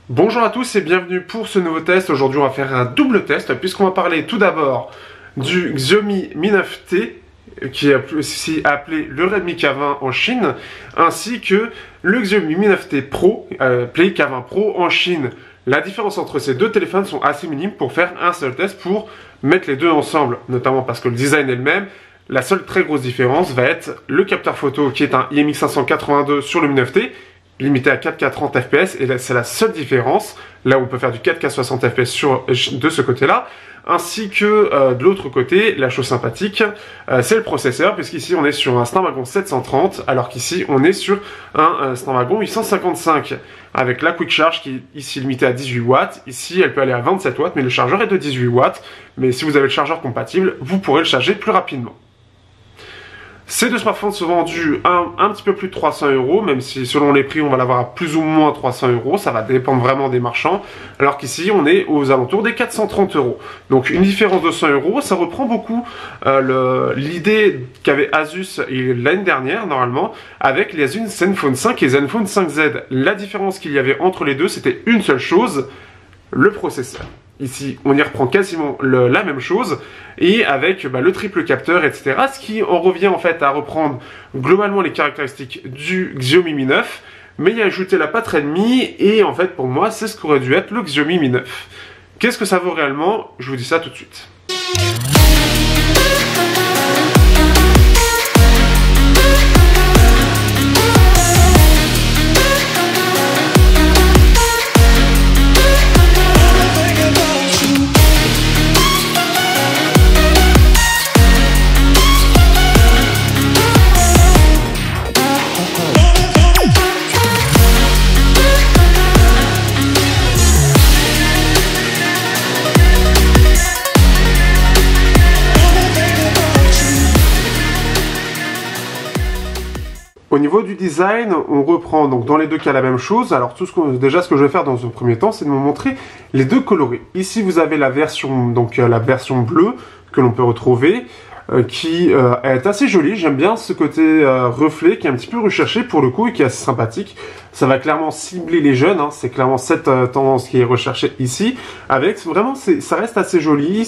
Bonjour à tous et bienvenue pour ce nouveau test. Aujourd'hui on va faire un double test puisqu'on va parler tout d'abord du Xiaomi Mi 9T qui est aussi appelé le Redmi K20 en Chine, ainsi que le Xiaomi Mi 9T Pro, appelé K20 Pro en Chine. La différence entre ces deux téléphones sont assez minimes pour faire un seul test, pour mettre les deux ensemble, notamment parce que le design est le même. La seule très grosse différence va être le capteur photo qui est un IMX 582 sur le Mi 9T, limité à 4K 30 fps, et c'est la seule différence. Là où on peut faire du 4K 60 fps de ce côté-là, ainsi que de l'autre côté, la chose sympathique, c'est le processeur, puisqu'ici on est sur un Snapdragon 730, alors qu'ici on est sur un Snapdragon 855, avec la Quick Charge qui est ici limitée à 18 watts, ici elle peut aller à 27 watts, mais le chargeur est de 18 watts, mais si vous avez le chargeur compatible, vous pourrez le charger plus rapidement. Ces deux smartphones sont vendus un petit peu plus de 300 €, même si selon les prix on va l'avoir à plus ou moins 300 €, ça va dépendre vraiment des marchands, alors qu'ici on est aux alentours des 430 €. Donc une différence de 100 €, ça reprend beaucoup l'idée qu'avait Asus l'année dernière normalement, avec les Asus Zenfone 5 et Zenfone 5Z. La différence qu'il y avait entre les deux, c'était une seule chose, le processeur. Ici, on y reprend quasiment la même chose, et avec le triple capteur, etc. Ce qui en revient en fait à reprendre globalement les caractéristiques du Xiaomi Mi 9, mais y ajouter la patte Redmi, et en fait pour moi c'est ce qu'aurait dû être le Xiaomi Mi 9. Qu'est-ce que ça vaut réellement? Je vous dis ça tout de suite. Au niveau du design, on reprend donc dans les deux cas la même chose. Alors déjà ce que je vais faire dans un premier temps, c'est de vous montrer les deux coloris. Ici vous avez la version bleue que l'on peut retrouver, qui est assez jolie. J'aime bien ce côté reflet qui est un petit peu recherché pour le coup et qui est assez sympathique. Ça va clairement cibler les jeunes, hein. C'est clairement cette tendance qui est recherchée ici. Avec vraiment, ça reste assez joli,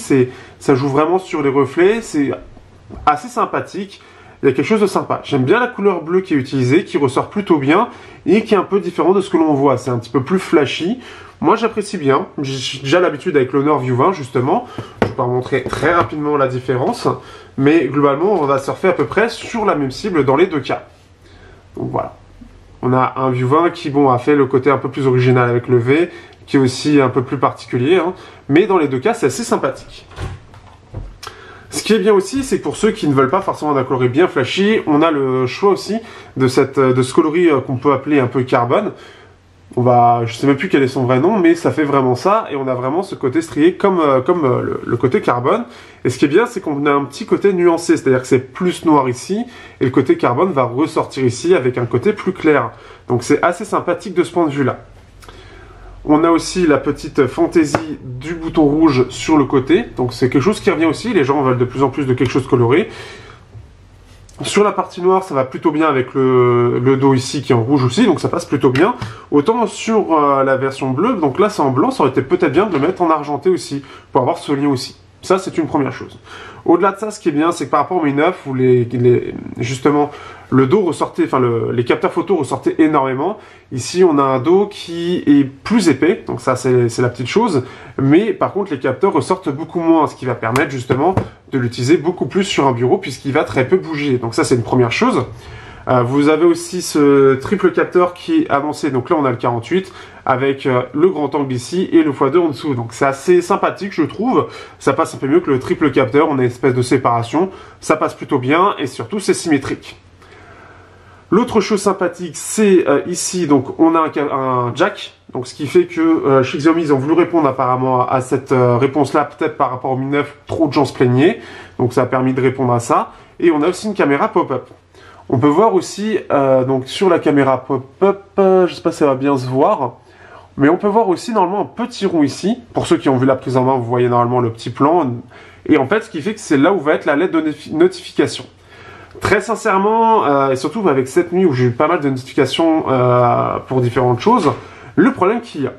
ça joue vraiment sur les reflets, c'est assez sympathique. Il y a quelque chose de sympa. J'aime bien la couleur bleue qui est utilisée, qui ressort plutôt bien et qui est un peu différent de ce que l'on voit. C'est un petit peu plus flashy. Moi, j'apprécie bien. J'ai déjà l'habitude avec l'Honor View 20, justement. Je vais vous montrer très rapidement la différence. Mais globalement, on va surfer à peu près sur la même cible dans les deux cas. Donc voilà. On a un View 20 qui, a fait le côté un peu plus original avec le V, qui est aussi un peu plus particulier, hein. Mais dans les deux cas, c'est assez sympathique. Ce qui est bien aussi, c'est que pour ceux qui ne veulent pas forcément d'un coloris bien flashy, on a le choix aussi de ce coloris qu'on peut appeler un peu carbone. Je ne sais même plus quel est son vrai nom, mais ça fait vraiment ça, et on a vraiment ce côté strié comme le côté carbone. Et ce qui est bien, c'est qu'on a un petit côté nuancé, c'est-à-dire que c'est plus noir ici, et le côté carbone va ressortir ici avec un côté plus clair. Donc c'est assez sympathique de ce point de vue-là. On a aussi la petite fantaisie du bouton rouge sur le côté. Donc c'est quelque chose qui revient aussi. Les gens veulent de plus en plus de quelque chose coloré. Sur la partie noire, ça va plutôt bien avec le dos ici qui est en rouge aussi. Donc ça passe plutôt bien. Autant sur la version bleue, donc là c'est en blanc, ça aurait été peut-être bien de le mettre en argenté aussi, pour avoir ce lien aussi. Ça, c'est une première chose. Au-delà de ça, ce qui est bien, c'est que par rapport au Mi 9, où justement, le dos ressortait, les capteurs photo ressortaient énormément. Ici, on a un dos qui est plus épais, donc ça, c'est la petite chose. Mais par contre, les capteurs ressortent beaucoup moins, ce qui va permettre justement de l'utiliser beaucoup plus sur un bureau, puisqu'il va très peu bouger. Donc ça, c'est une première chose. Vous avez aussi ce triple capteur qui est avancé, donc là on a le 48 avec le grand angle ici et le x2 en dessous, donc c'est assez sympathique je trouve, ça passe un peu mieux que le triple capteur, on a une espèce de séparation, ça passe plutôt bien et surtout c'est symétrique. L'autre chose sympathique c'est ici, donc on a un jack, donc ce qui fait que chez Xiaomi ils ont voulu répondre apparemment à cette réponse là, peut-être par rapport au Mi 9, trop de gens se plaignaient, donc ça a permis de répondre à ça, et on a aussi une caméra pop-up. On peut voir aussi, donc sur la caméra pop-up, je sais pas si ça va bien se voir, mais on peut voir aussi normalement un petit rond ici. Pour ceux qui ont vu la prise en main, vous voyez normalement le petit plan. Et en fait, ce qui fait que c'est là où va être la lettre de notification. Très sincèrement, et surtout avec cette nuit où j'ai eu pas mal de notifications pour différentes choses, le problème qu'il y a,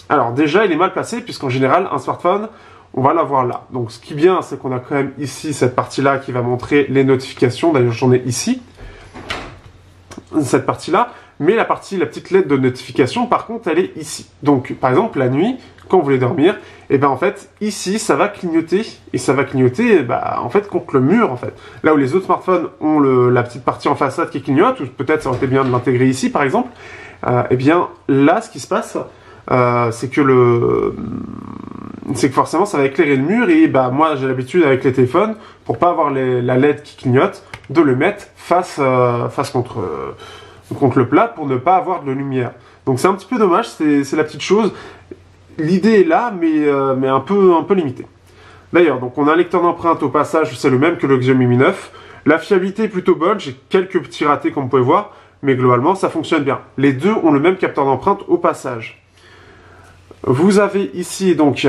Alors déjà, il est mal placé puisqu'en général, un smartphone, on va l'avoir là. Donc ce qui est bien, c'est qu'on a quand même ici cette partie-là qui va montrer les notifications. D'ailleurs, j'en ai ici, cette partie-là. Mais la petite lettre de notification, par contre, elle est ici. Donc, par exemple, la nuit, quand vous voulez dormir, et ben en fait, ici, ça va clignoter. Et ça va clignoter, en fait, contre le mur, en fait. Là où les autres smartphones ont la petite partie en façade qui clignote, ou peut-être ça aurait été bien de l'intégrer ici, par exemple. Et bien, là, ce qui se passe, c'est que forcément, ça va éclairer le mur. Et moi, j'ai l'habitude avec les téléphones, pour pas avoir la LED qui clignote, de le mettre face contre le plat pour ne pas avoir de la lumière. Donc c'est un petit peu dommage, c'est la petite chose. L'idée est là, mais un peu limitée. D'ailleurs, donc on a un lecteur d'empreintes au passage, c'est le même que le Xiaomi Mi 9. La fiabilité est plutôt bonne, j'ai quelques petits ratés comme vous pouvez voir, mais globalement ça fonctionne bien. Les deux ont le même capteur d'empreinte au passage. Vous avez ici donc,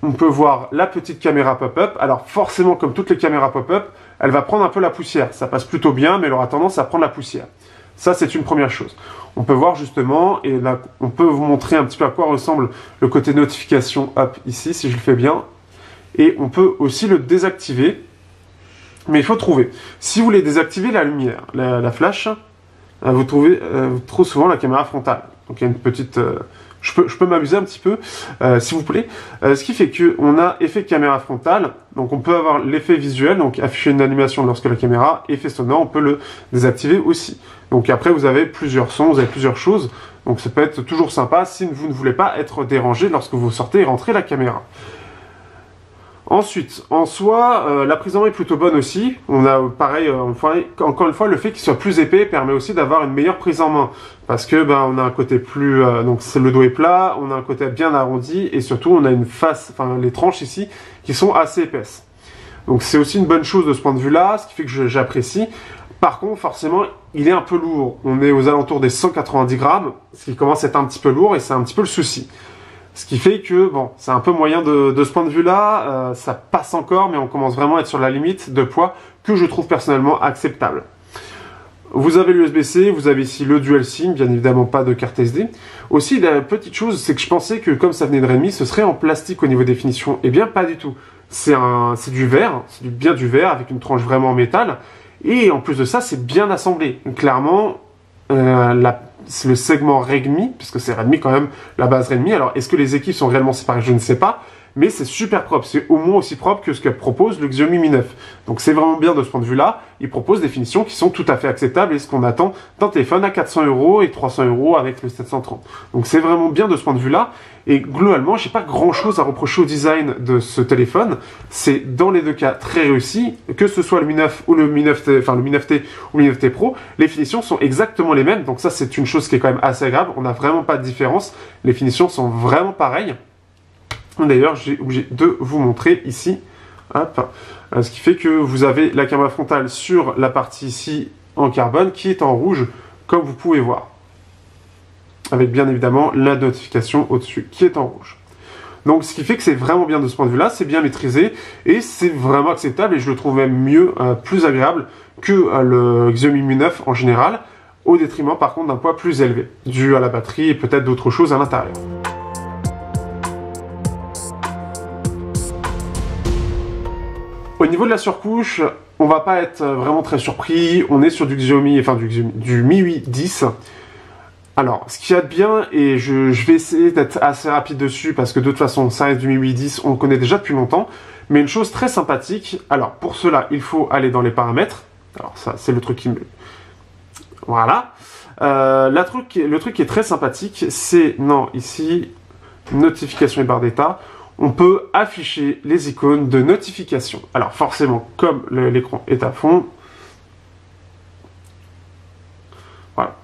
on peut voir la petite caméra pop-up. Alors forcément, comme toutes les caméras pop-up, elle va prendre un peu la poussière. Ça passe plutôt bien, mais elle aura tendance à prendre la poussière. Ça, c'est une première chose. On peut voir justement, et là, on peut vous montrer un petit peu à quoi ressemble le côté notification, hop, ici, si je le fais bien. Et on peut aussi le désactiver, mais il faut trouver. Si vous voulez désactiver la lumière, la flash, vous trouvez trop souvent la caméra frontale. Donc il y a une petite... je peux m'amuser un petit peu, s'il vous plaît. Ce qui fait qu'on a effet caméra frontale, donc on peut avoir l'effet visuel, donc afficher une animation lorsque la caméra, effet sonore, on peut le désactiver aussi. Donc après, vous avez plusieurs sons, vous avez plusieurs choses, donc ça peut être toujours sympa si vous ne voulez pas être dérangé lorsque vous sortez et rentrez la caméra. Ensuite, en soi, la prise en main est plutôt bonne aussi. On a pareil, encore une fois, le fait qu'il soit plus épais permet aussi d'avoir une meilleure prise en main. Parce que on a un côté plus, donc le dos est plat, on a un côté bien arrondi et surtout on a une face, les tranches ici qui sont assez épaisses. Donc c'est aussi une bonne chose de ce point de vue-là, ce qui fait que j'apprécie. Par contre, forcément, il est un peu lourd. On est aux alentours des 190 grammes, ce qui commence à être un petit peu lourd et c'est un petit peu le souci. Ce qui fait que, c'est un peu moyen de ce point de vue-là, ça passe encore, mais on commence vraiment à être sur la limite de poids que je trouve personnellement acceptable. Vous avez l'USB-C, vous avez ici le Dual SIM, bien évidemment pas de carte SD. Aussi, la petite chose, c'est que je pensais que comme ça venait de Redmi, ce serait en plastique au niveau des finitions. Eh bien, pas du tout. C'est du verre, c'est bien du verre avec une tranche vraiment en métal. Et en plus de ça, c'est bien assemblé. Donc, clairement, c'est le segment Redmi, puisque c'est Redmi quand même, la base Redmi. Alors, est-ce que les équipes sont réellement séparées? Je ne sais pas. Mais c'est super propre, c'est au moins aussi propre que ce que propose le Xiaomi Mi 9. Donc c'est vraiment bien de ce point de vue-là, il propose des finitions qui sont tout à fait acceptables et ce qu'on attend d'un téléphone à 400 € et 300 € avec le 730. Donc c'est vraiment bien de ce point de vue-là, et globalement, j'ai pas grand-chose à reprocher au design de ce téléphone. C'est dans les deux cas très réussi, que ce soit le Mi 9 ou le Mi 9T, le Mi 9T ou le Mi 9T Pro, les finitions sont exactement les mêmes, donc ça c'est une chose qui est quand même assez agréable, on n'a vraiment pas de différence, les finitions sont vraiment pareilles. D'ailleurs, j'ai obligé de vous montrer ici, hop, ce qui fait que vous avez la caméra frontale sur la partie ici en carbone qui est en rouge, comme vous pouvez voir. Avec bien évidemment la notification au-dessus qui est en rouge. Donc ce qui fait que c'est vraiment bien de ce point de vue-là, c'est bien maîtrisé et c'est vraiment acceptable et je le trouve même mieux, plus agréable que le Xiaomi Mi 9 en général, au détriment par contre d'un poids plus élevé, dû à la batterie et peut-être d'autres choses à l'intérieur. Au niveau de la surcouche, on va pas être vraiment très surpris. On est sur du Xiaomi, du MIUI 10. Alors, ce qu'il y a de bien, et je vais essayer d'être assez rapide dessus, parce que de toute façon, ça reste du MIUI 10, on le connaît déjà depuis longtemps. Mais une chose très sympathique, alors pour cela, il faut aller dans les paramètres. Alors ça, c'est le truc qui me... Voilà. Le truc qui est très sympathique, c'est, ici, notification et barre d'état. On peut afficher les icônes de notification. Alors forcément, comme l'écran est à fond, voilà.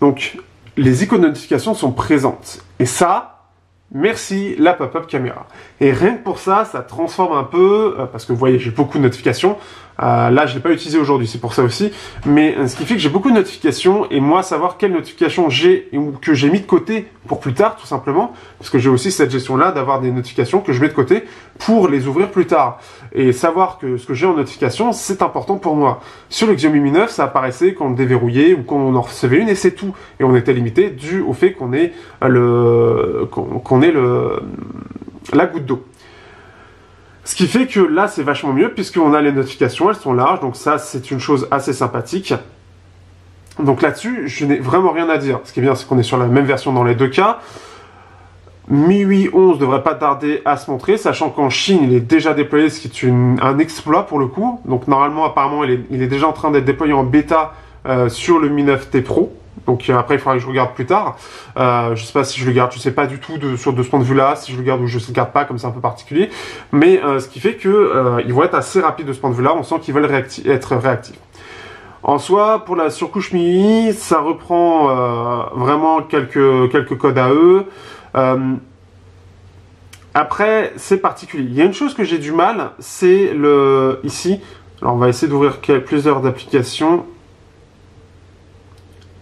Donc, les icônes de notification sont présentes. Et ça, merci la pop-up caméra. Et rien que pour ça, ça transforme un peu, parce que vous voyez, j'ai beaucoup de notifications. Là, je l'ai pas utilisé aujourd'hui, c'est pour ça aussi. Mais ce qui fait que j'ai beaucoup de notifications et moi, savoir quelles notifications j'ai ou que j'ai mis de côté pour plus tard, tout simplement, parce que j'ai aussi cette gestion-là d'avoir des notifications que je mets de côté pour les ouvrir plus tard. Et savoir que ce que j'ai en notification, c'est important pour moi. Sur le Xiaomi Mi 9, ça apparaissait quand on le déverrouillait ou quand on en recevait une et c'est tout. Et on était limité dû au fait qu'on ait la goutte d'eau. Ce qui fait que là, c'est vachement mieux puisqu'on a les notifications, elles sont larges, donc ça, c'est une chose assez sympathique. Donc là-dessus, je n'ai vraiment rien à dire. Ce qui est bien, c'est qu'on est sur la même version dans les deux cas. MIUI 11 devrait pas tarder à se montrer, sachant qu'en Chine, il est déjà déployé, ce qui est un exploit pour le coup. Donc normalement, apparemment, il est déjà en train d'être déployé en bêta sur le Mi 9T Pro. Donc après, il faudra que je regarde plus tard. Je sais pas si je le garde, je sais pas du tout de ce point de vue-là, si je le garde ou je ne le garde pas, comme c'est un peu particulier. Mais ce qui fait que ils vont être assez rapides de ce point de vue-là. On sent qu'ils veulent être réactifs. En soi, pour la surcouche MIUI, ça reprend vraiment quelques codes à eux. Après, c'est particulier. Il y a une chose que j'ai du mal, c'est ici. Alors, on va essayer d'ouvrir plusieurs applications.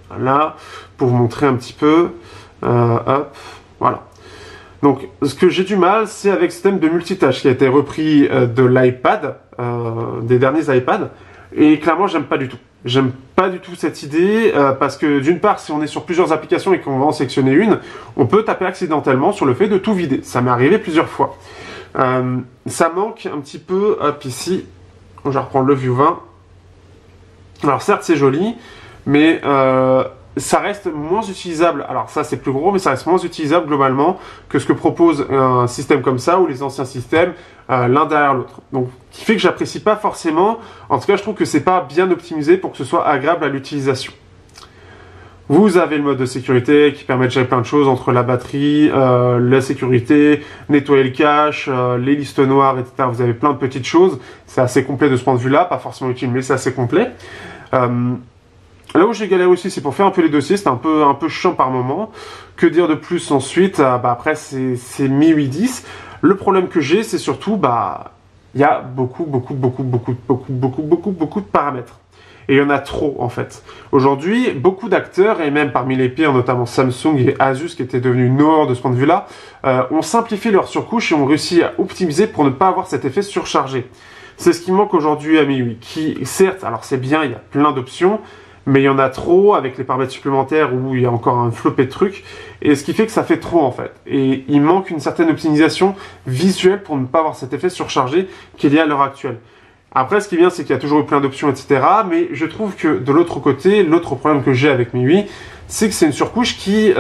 Voilà, pour vous montrer un petit peu. Hop, voilà. Donc, ce que j'ai du mal, c'est avec ce système de multitâche qui a été repris de l'iPad, des derniers iPads. Et clairement, j'aime pas du tout. J'aime pas du tout cette idée parce que d'une part, si on est sur plusieurs applications et qu'on va en sélectionner une, on peut taper accidentellement sur le fait de tout vider. Ça m'est arrivé plusieurs fois. Ça manque un petit peu, hop ici, je vais reprendre le View 20. Alors certes, c'est joli, mais ça reste moins utilisable. Alors ça, c'est plus gros, mais ça reste moins utilisable globalement que ce que propose un système comme ça ou les anciens systèmes l'un derrière l'autre. Donc, ce qui fait que j'apprécie pas forcément. En tout cas, je trouve que c'est pas bien optimisé pour que ce soit agréable à l'utilisation. Vous avez le mode de sécurité qui permet de gérer plein de choses entre la batterie, la sécurité, nettoyer le cache, les listes noires, etc. Vous avez plein de petites choses. C'est assez complet de ce point de vue-là, pas forcément utile, mais c'est assez complet. Là où j'ai galéré aussi, c'est pour faire un peu les dossiers, c'est un peu chiant par moment. Que dire de plus ensuite? Après, c'est MIUI 10. Le problème que j'ai, c'est surtout, il y a beaucoup de paramètres. Et il y en a trop, en fait. Aujourd'hui, beaucoup d'acteurs, et même parmi les pires, notamment Samsung et Asus, qui étaient devenus nord de ce point de vue-là, ont simplifié leur surcouche et ont réussi à optimiser pour ne pas avoir cet effet surchargé. C'est ce qui manque aujourd'hui à MIUI, qui, certes, alors c'est bien, il y a plein d'options, mais il y en a trop avec les paramètres supplémentaires où il y a encore un flopé de trucs, et ce qui fait que ça fait trop en fait. Et il manque une certaine optimisation visuelle pour ne pas avoir cet effet surchargé qu'il y a à l'heure actuelle. Après, ce qui est bien, c'est qu'il y a toujours eu plein d'options, etc. Mais je trouve que de l'autre côté, l'autre problème que j'ai avec MIUI, c'est que c'est une surcouche qui,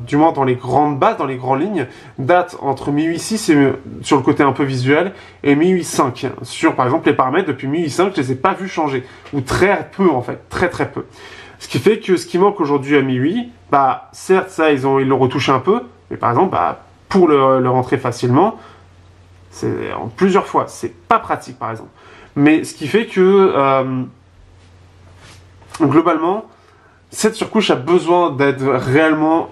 du moins dans les grandes bases, dans les grandes lignes, date entre MIUI 6 et, sur le côté un peu visuel, et MIUI 5. Sur, par exemple, les paramètres, depuis MIUI 5, je les ai pas vus changer. Ou très peu, en fait. Très peu. Ce qui fait que ce qui manque aujourd'hui à MIUI, certes, ça, ils l'ont retouché un peu, mais par exemple, pour le rentrer facilement, c'est en plusieurs fois. C'est pas pratique, par exemple. Mais ce qui fait que, globalement, cette surcouche a besoin d'être réellement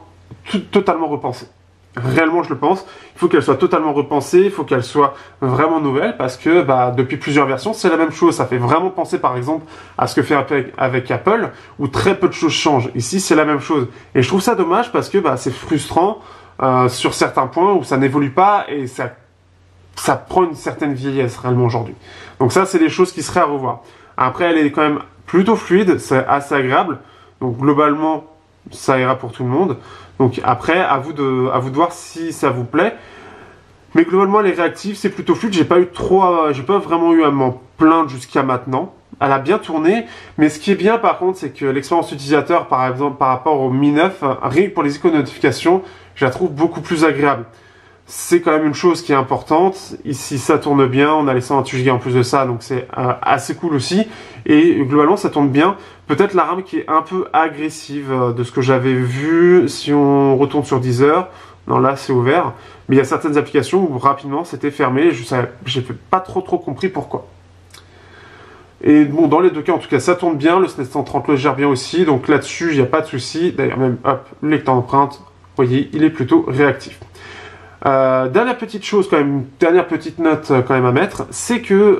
totalement repensée. Réellement, je le pense. Il faut qu'elle soit totalement repensée, il faut qu'elle soit vraiment nouvelle, parce que depuis plusieurs versions, c'est la même chose. Ça fait vraiment penser, par exemple, à ce que fait avec Apple, où très peu de choses changent. Ici, c'est la même chose. Et je trouve ça dommage, parce que c'est frustrant sur certains points où ça n'évolue pas, et ça prend une certaine vieillesse, réellement, aujourd'hui. Donc ça, c'est des choses qui seraient à revoir. Après, elle est quand même plutôt fluide, c'est assez agréable. Donc globalement, ça ira pour tout le monde. Donc après, à vous de voir si ça vous plaît. Mais globalement, elle est réactive, c'est plutôt fluide. J'ai pas vraiment eu à m'en plaindre jusqu'à maintenant. Elle a bien tourné, mais ce qui est bien par contre, c'est que l'expérience utilisateur, par exemple, par rapport au Mi 9, rien que pour les icônes de notification, je la trouve beaucoup plus agréable. C'est quand même une chose qui est importante. Ici, ça tourne bien. On a les 128 Go en plus de ça, donc c'est assez cool aussi. Et globalement, ça tourne bien. Peut-être la RAM qui est un peu agressive de ce que j'avais vu. Si on retourne sur Deezer, non là c'est ouvert. Mais il y a certaines applications où rapidement c'était fermé. J'ai pas trop compris pourquoi. Et bon, dans les deux cas, en tout cas, ça tourne bien. Le SNES 130 le gère bien aussi. Donc là-dessus, il n'y a pas de souci. D'ailleurs, même, hop, le lecteur d'empreinte, vous voyez, il est plutôt réactif. Dernière petite chose quand même, dernière petite note quand même à mettre, c'est que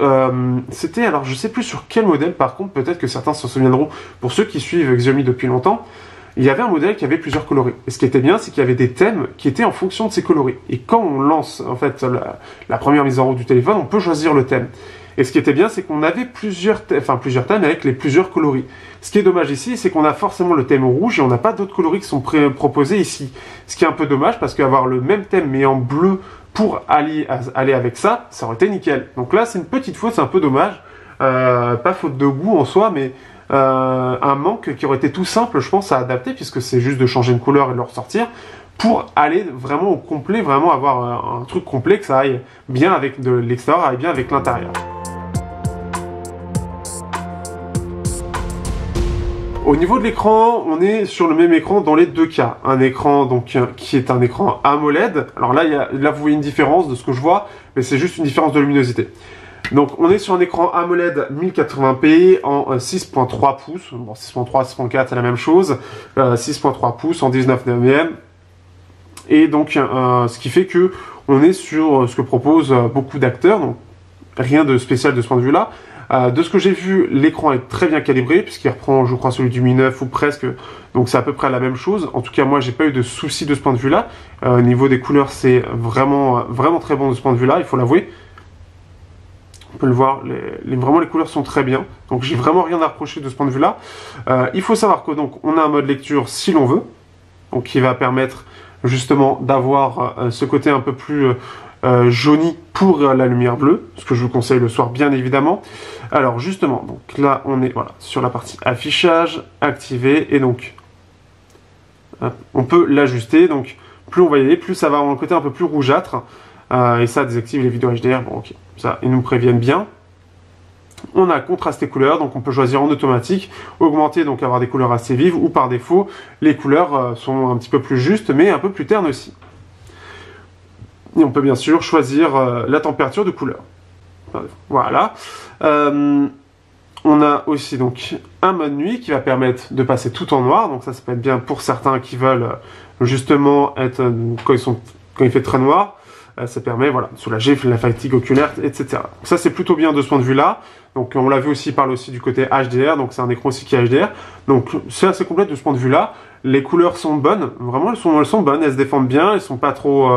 c'était, alors je sais plus sur quel modèle par contre, peut-être que certains s'en souviendront, pour ceux qui suivent Xiaomi depuis longtemps, il y avait un modèle qui avait plusieurs coloris. Et ce qui était bien, c'est qu'il y avait des thèmes qui étaient en fonction de ces coloris. Et quand on lance en fait la première mise en route du téléphone, on peut choisir le thème. Et ce qui était bien, c'est qu'on avait plusieurs thèmes avec les plusieurs coloris. Ce qui est dommage ici, c'est qu'on a forcément le thème rouge et on n'a pas d'autres coloris qui sont proposés ici. Ce qui est un peu dommage parce qu'avoir le même thème mais en bleu pour aller avec ça, ça aurait été nickel. Donc là, c'est une petite faute, c'est un peu dommage. Pas faute de goût en soi, mais un manque qui aurait été tout simple, je pense, à adapter puisque c'est juste de changer une couleur et de le ressortir pour aller vraiment au complet, vraiment avoir un truc complet, que ça aille bien avec de l'extérieur, aille bien avec l'intérieur. Au niveau de l'écran, on est sur le même écran dans les deux cas. Un écran donc qui est un écran AMOLED. Alors là vous voyez une différence de ce que je vois, mais c'est juste une différence de luminosité. Donc on est sur un écran AMOLED 1080p en 6.3 pouces. Bon, 6.3, 6.4 c'est la même chose. 6.3 pouces en 19 neuvième. Et donc ce qui fait que on est sur ce que proposent beaucoup d'acteurs. Donc rien de spécial de ce point de vue-là. De ce que j'ai vu, l'écran est très bien calibré, puisqu'il reprend, je crois, celui du Mi 9 ou presque, donc c'est à peu près la même chose. En tout cas, moi, j'ai pas eu de soucis de ce point de vue-là. Au niveau des couleurs, c'est vraiment très bon de ce point de vue-là, il faut l'avouer. On peut le voir, vraiment les couleurs sont très bien, donc j'ai vraiment rien à reprocher de ce point de vue-là. Il faut savoir que donc on a un mode lecture si l'on veut, donc qui va permettre justement d'avoir ce côté un peu plus jauni pour la lumière bleue, ce que je vous conseille le soir bien évidemment. Alors justement, donc là on est voilà, sur la partie affichage, activé, et donc on peut l'ajuster, donc plus on va y aller, plus ça va avoir un côté un peu plus rougeâtre, et ça désactive les vidéos HDR, bon ok, ça ils nous préviennent bien. On a contrasté couleurs, donc on peut choisir en automatique, augmenter, donc avoir des couleurs assez vives, ou par défaut, les couleurs sont un petit peu plus justes, mais un peu plus ternes aussi. Et on peut bien sûr choisir la température de couleur. Voilà. On a aussi donc un mode nuit qui va permettre de passer tout en noir, donc ça peut être bien pour certains qui veulent justement être, quand il fait très noir, ça permet voilà, de soulager la fatigue oculaire, etc. Donc ça c'est plutôt bien de ce point de vue-là. Donc on l'a vu aussi, il parle aussi du côté HDR, donc c'est un écran aussi qui est HDR. Donc c'est assez complet de ce point de vue-là. Les couleurs sont bonnes, vraiment elles sont bonnes, elles se défendent bien, elles sont pas trop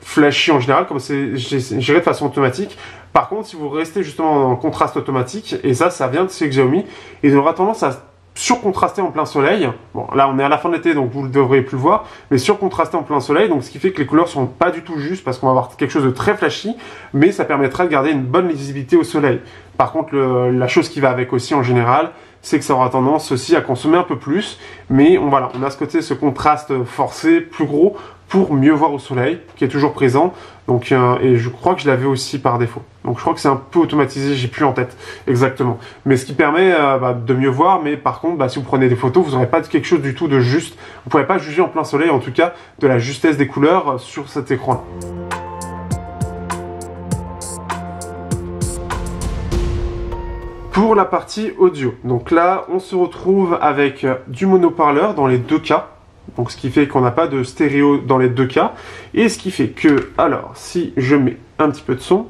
flashy en général, comme c'est géré de façon automatique. Par contre, si vous restez justement en contraste automatique, et ça vient de chez Xiaomi, il aura tendance à surcontraster en plein soleil. Bon, là on est à la fin de l'été, donc vous ne devrez plus le voir, mais surcontraster en plein soleil, donc ce qui fait que les couleurs sont pas du tout justes, parce qu'on va avoir quelque chose de très flashy, mais ça permettra de garder une bonne lisibilité au soleil. Par contre, la chose qui va avec aussi en général, c'est que ça aura tendance aussi à consommer un peu plus, mais on a ce côté, ce contraste forcé, plus gros, pour mieux voir au soleil, qui est toujours présent, donc, et je crois que je l'avais aussi par défaut. Donc je crois que c'est un peu automatisé, j'ai plus en tête exactement. Mais ce qui permet de mieux voir, mais par contre, si vous prenez des photos, vous n'aurez pas quelque chose du tout de juste. Vous ne pourrez pas juger en plein soleil, en tout cas, de la justesse des couleurs sur cet écran-là. Pour la partie audio, donc là, on se retrouve avec du mono-parleur dans les deux cas. Donc ce qui fait qu'on n'a pas de stéréo dans les deux cas. Et ce qui fait que, alors, si je mets un petit peu de son,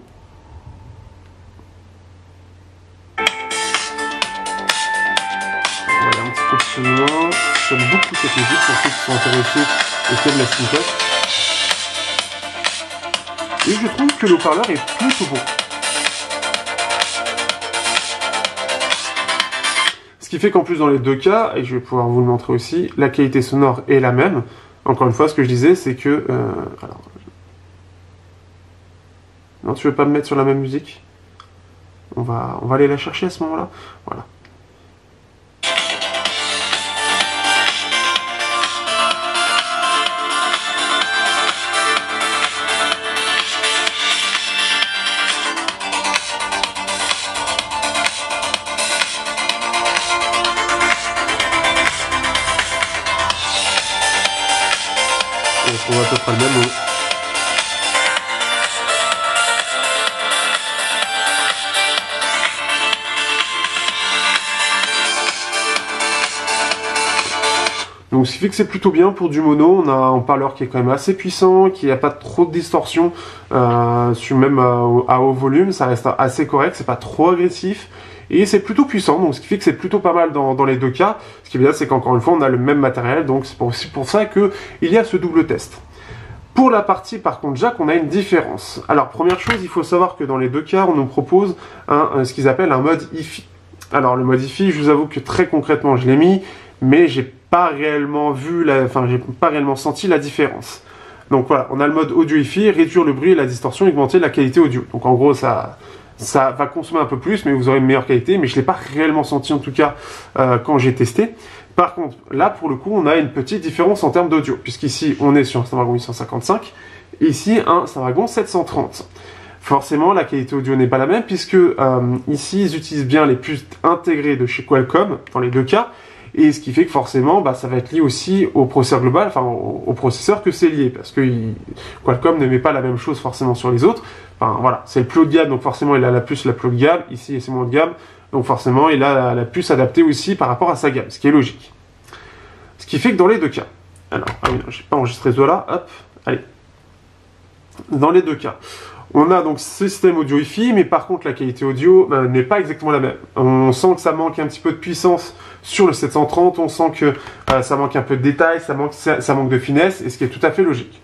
voilà, un petit peu plus loin. J'aime beaucoup cette musique pour ceux qui sont intéressés et qui aiment la synthèse. Et je trouve que le haut-parleur est plutôt bon. Ce qui fait qu'en plus dans les deux cas, et je vais pouvoir vous le montrer aussi, la qualité sonore est la même. Encore une fois, ce que je disais, c'est que... alors... Non, tu veux pas me mettre sur la même musique? On va aller la chercher à ce moment-là. Voilà. On va à peu près le même. Donc ce qui fait que c'est plutôt bien pour du mono. On a un parleur qui est quand même assez puissant, qui n'a pas trop de distorsion, même à haut volume, ça reste assez correct, c'est pas trop agressif. Et c'est plutôt puissant, donc ce qui fait que c'est plutôt pas mal dans les deux cas. Ce qui est bien, c'est qu'encore une fois, on a le même matériel, donc c'est aussi pour ça qu'il y a ce double test. Pour la partie par contre jack, on a une différence. Alors première chose, il faut savoir que dans les deux cas, on nous propose ce qu'ils appellent un mode hi-fi. Alors le mode hi-fi, je vous avoue que très concrètement, je l'ai mis, mais j'ai pas réellement j'ai pas réellement senti la différence. Donc voilà, on a le mode audio hi-fi, réduire le bruit et la distorsion, augmenter la qualité audio. Donc en gros, ça va consommer un peu plus, mais vous aurez une meilleure qualité, mais je l'ai pas réellement senti en tout cas quand j'ai testé. Par contre, là, pour le coup, on a une petite différence en termes d'audio, puisqu'ici, on est sur un Snapdragon 855, et ici, un Snapdragon 730. Forcément, la qualité audio n'est pas la même, puisque ici, ils utilisent bien les puces intégrées de chez Qualcomm, dans les deux cas, et ce qui fait que forcément, ça va être lié aussi au processeur global, enfin, au processeur que c'est lié, parce que Qualcomm ne met pas la même chose forcément sur les autres. Enfin, voilà, c'est le plus haut de gamme, donc forcément, il a la puce la plus haut de gamme, ici, c'est moins haut de gamme. Donc forcément, il a la puce adaptée aussi par rapport à sa gamme, ce qui est logique. Ce qui fait que dans les deux cas, alors, ah oui, j'ai pas enregistré ce doigt-là, hop, allez. Dans les deux cas, on a donc ce système audio hi-fi, mais par contre la qualité audio n'est pas exactement la même. On sent que ça manque un petit peu de puissance sur le 730, on sent que ça manque un peu de détails, ça manque de finesse, et ce qui est tout à fait logique.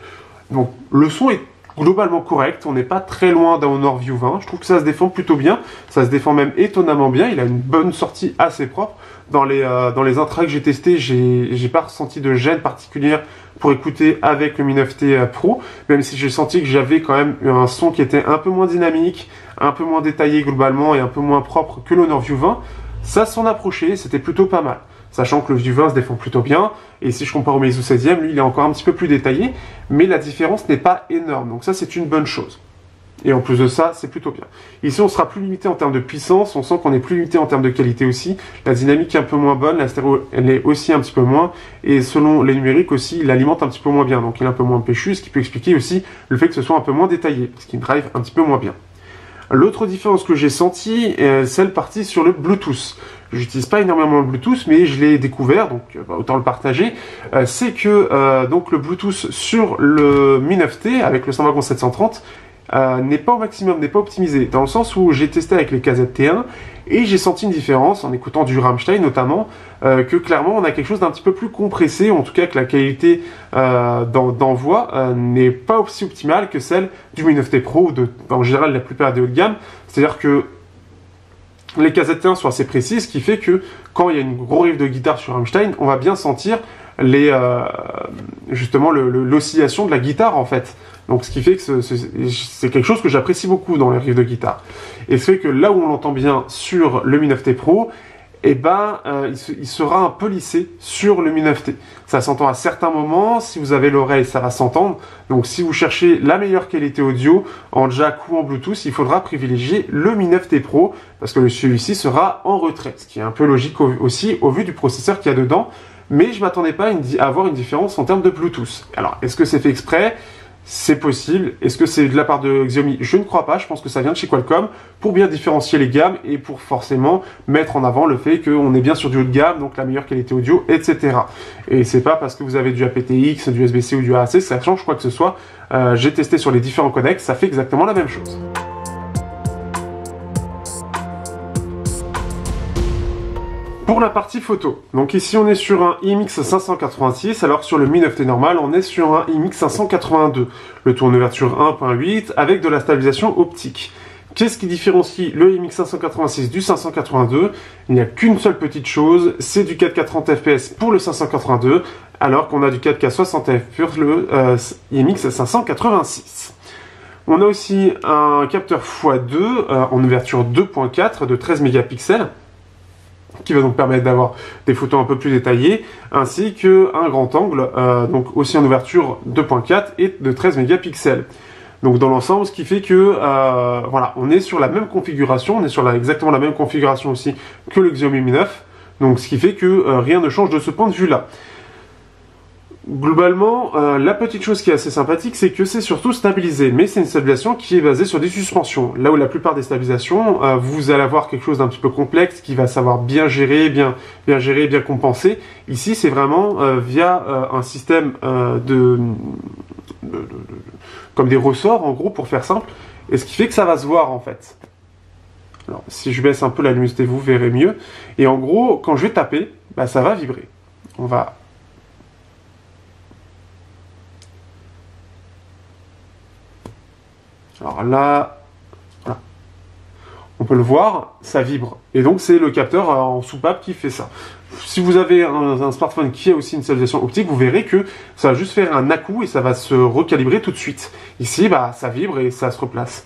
Donc le son est globalement correct, on n'est pas très loin d'un Honor View 20, je trouve que ça se défend plutôt bien, ça se défend même étonnamment bien, il a une bonne sortie assez propre. Dans les intras que j'ai testés, j'ai pas ressenti de gêne particulière pour écouter avec le Mi 9T Pro, même si j'ai senti que j'avais quand même un son qui était un peu moins dynamique, un peu moins détaillé globalement et un peu moins propre que l'Honor View 20. Ça s'en approchait, c'était plutôt pas mal. Sachant que le View 20 se défend plutôt bien, et si je compare au Meizu 16e, lui il est encore un petit peu plus détaillé, mais la différence n'est pas énorme, donc ça c'est une bonne chose. Et en plus de ça, c'est plutôt bien. Ici, on sera plus limité en termes de puissance, on sent qu'on est plus limité en termes de qualité aussi. La dynamique est un peu moins bonne, la stéréo, elle est aussi un petit peu moins. Et selon les numériques aussi, il alimente un petit peu moins bien. Donc il est un peu moins péchu, ce qui peut expliquer aussi le fait que ce soit un peu moins détaillé, parce qu'il drive un petit peu moins bien. L'autre différence que j'ai sentie, c'est celle partie sur le Bluetooth. J'utilise pas énormément le Bluetooth, mais je l'ai découvert, donc autant le partager. C'est que donc le Bluetooth sur le Mi 9T, avec le Snapdragon 730, n'est pas au maximum, n'est pas optimisé, dans le sens où j'ai testé avec les KZ-T1 et j'ai senti une différence en écoutant du Rammstein notamment, que clairement on a quelque chose d'un petit peu plus compressé, en tout cas que la qualité d'envoi n'est pas aussi optimale que celle du Mi 9T Pro ou en général la plupart des hauts de gamme. C'est-à-dire que les KZ-T1 sont assez précis, ce qui fait que quand il y a une grosse riff de guitare sur Rammstein, on va bien sentir justement l'oscillation de la guitare en fait. Donc ce qui fait que c'est quelque chose que j'apprécie beaucoup dans les riffs de guitare. Et ce fait que là où on l'entend bien sur le Mi 9T Pro, il sera un peu lissé sur le Mi 9T. Ça s'entend à certains moments, si vous avez l'oreille, ça va s'entendre. Donc si vous cherchez la meilleure qualité audio en jack ou en Bluetooth, il faudra privilégier le Mi 9T Pro, parce que celui-ci sera en retrait, ce qui est un peu logique aussi au vu du processeur qu'il y a dedans. Mais je ne m'attendais pas à avoir une différence en termes de Bluetooth. Alors, est-ce que c'est fait exprès ? C'est possible. Est-ce que c'est de la part de Xiaomi? Je ne crois pas. Je pense que ça vient de chez Qualcomm pour bien différencier les gammes et pour forcément mettre en avant le fait qu'on est bien sur du haut de gamme, donc la meilleure qualité audio, etc. Et c'est pas parce que vous avez du aptX, du USB-C ou du AAC, ça change quoi que ce soit. J'ai testé sur les différents codecs, ça fait exactement la même chose. Pour la partie photo, donc ici on est sur un IMX586, alors sur le Mi 9T normal on est sur un IMX582, le tour en ouverture 1.8 avec de la stabilisation optique. Qu'est-ce qui différencie le IMX586 du 582? Il n'y a qu'une seule petite chose, c'est du 4K 30 fps pour le 582, alors qu'on a du 4K 60 fps pour le IMX586. On a aussi un capteur x2 en ouverture 2.4 de 13 mégapixels, qui va donc permettre d'avoir des photos un peu plus détaillées, ainsi qu'un grand angle, donc aussi en ouverture 2.4 et de 13 mégapixels. Donc dans l'ensemble, ce qui fait que voilà, on est sur la même configuration, on est sur exactement la même configuration aussi que le Xiaomi Mi 9, donc ce qui fait que rien ne change de ce point de vue-là. Globalement, la petite chose qui est assez sympathique, c'est que c'est surtout stabilisé, mais c'est une stabilisation qui est basée sur des suspensions. Là où la plupart des stabilisations, vous allez avoir quelque chose d'un petit peu complexe qui va savoir bien gérer, bien compenser. Ici, c'est vraiment via un système comme des ressorts, en gros, pour faire simple, et ce qui fait que ça va se voir, en fait. Alors, si je baisse un peu la luminosité, vous verrez mieux. Et en gros, quand je vais taper, bah, ça va vibrer. On va... Alors là, voilà. On peut le voir, ça vibre. Et donc c'est le capteur en soupape qui fait ça. Si vous avez un smartphone qui a aussi une stabilisation optique, vous verrez que ça va juste faire un à-coup et ça va se recalibrer tout de suite. Ici, bah, ça vibre et ça se replace.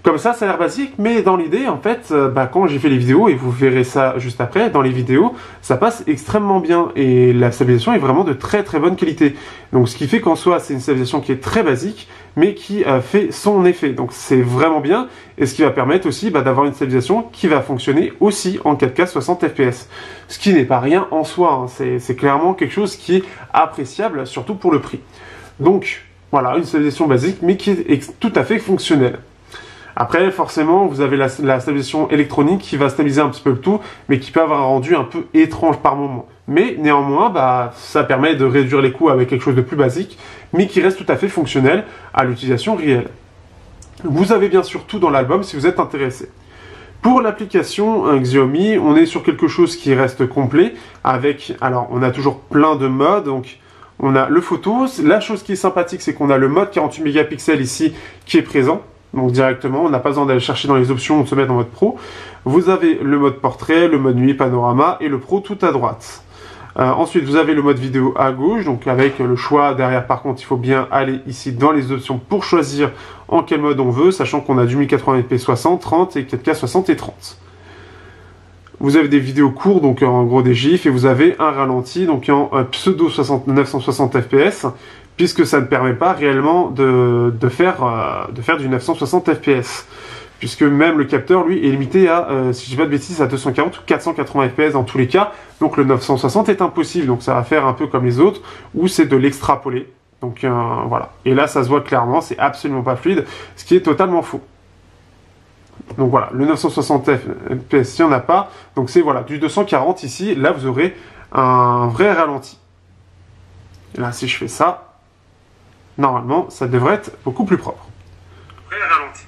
Comme ça a l'air basique, mais dans l'idée, en fait, quand j'ai fait les vidéos, et vous verrez ça juste après, dans les vidéos, ça passe extrêmement bien, et la stabilisation est vraiment de très très bonne qualité. Donc ce qui fait qu'en soi, c'est une stabilisation qui est très basique, mais qui fait son effet. Donc c'est vraiment bien, et ce qui va permettre aussi d'avoir une stabilisation qui va fonctionner aussi en 4K 60 fps. Ce qui n'est pas rien en soi, hein. C'est clairement quelque chose qui est appréciable, surtout pour le prix. Donc voilà, une stabilisation basique, mais qui est tout à fait fonctionnelle. Après, forcément, vous avez la stabilisation électronique qui va stabiliser un petit peu le tout, mais qui peut avoir un rendu un peu étrange par moment. Mais néanmoins, ça permet de réduire les coûts avec quelque chose de plus basique, mais qui reste tout à fait fonctionnel à l'utilisation réelle. Vous avez bien sûr tout dans l'album si vous êtes intéressé. Pour l'application Xiaomi, on est sur quelque chose qui reste complet, avec, alors on a toujours plein de modes, donc on a le photo. La chose qui est sympathique, c'est qu'on a le mode 48 mégapixels ici qui est présent. Donc directement, on n'a pas besoin d'aller chercher dans les options ou de se mettre en mode pro. Vous avez le mode portrait, le mode nuit, panorama et le pro tout à droite. Ensuite, vous avez le mode vidéo à gauche, donc avec le choix derrière. Par contre, il faut bien aller ici dans les options pour choisir en quel mode on veut, sachant qu'on a du 1080p 60, 30 et 4K 60 et 30. Vous avez des vidéos courtes, donc en gros des gifs, et vous avez un ralenti, donc en pseudo 960 fps, puisque ça ne permet pas réellement de faire du 960 fps. Puisque même le capteur, lui, est limité à, si je dis pas de bêtises, à 240 ou 480 fps dans tous les cas. Donc le 960 est impossible, donc ça va faire un peu comme les autres, où c'est de l'extrapoler. Donc voilà. Et là, ça se voit clairement, c'est absolument pas fluide, ce qui est totalement faux. Donc voilà, le 960 fps, il n'y en a pas. Donc c'est voilà, du 240 ici, là vous aurez un vrai ralenti. Et là, si je fais ça, normalement, ça devrait être beaucoup plus propre. Vrai ralenti.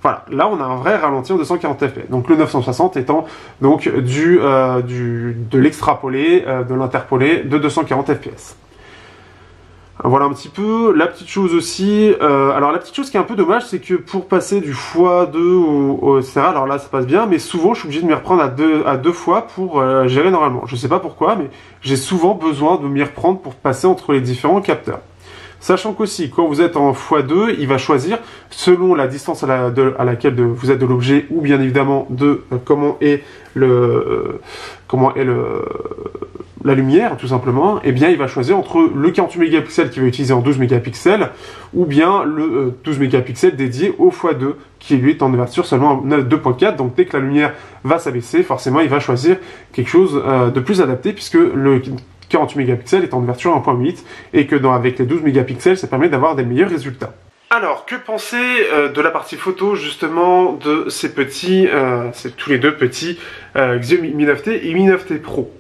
Voilà, là on a un vrai ralenti en 240 fps. Donc le 960 étant donc de l'extrapolé, de l'interpolé de 240 fps. Voilà un petit peu. La petite chose aussi, alors la petite chose qui est un peu dommage, c'est que pour passer du x2 etc., alors là ça passe bien, mais souvent je suis obligé de m'y reprendre à deux fois pour gérer normalement. Je sais pas pourquoi, mais j'ai souvent besoin de m'y reprendre pour passer entre les différents capteurs. Sachant qu'aussi, quand vous êtes en x2, il va choisir, selon la distance à laquelle vous êtes de l'objet, ou bien évidemment de comment est la lumière, tout simplement, eh bien il va choisir entre le 48 mégapixels qu'il va utiliser en 12 mégapixels, ou bien le 12 mégapixels dédié au x2, qui lui est en ouverture seulement en 2.4, donc dès que la lumière va s'abaisser, forcément il va choisir quelque chose de plus adapté, puisque le 48 mégapixels est en ouverture 1.8 et que avec les 12 mégapixels, ça permet d'avoir des meilleurs résultats. Alors, que penser de la partie photo justement de ces petits, c'est tous les deux petits Xiaomi Mi 9T et Mi 9T Pro.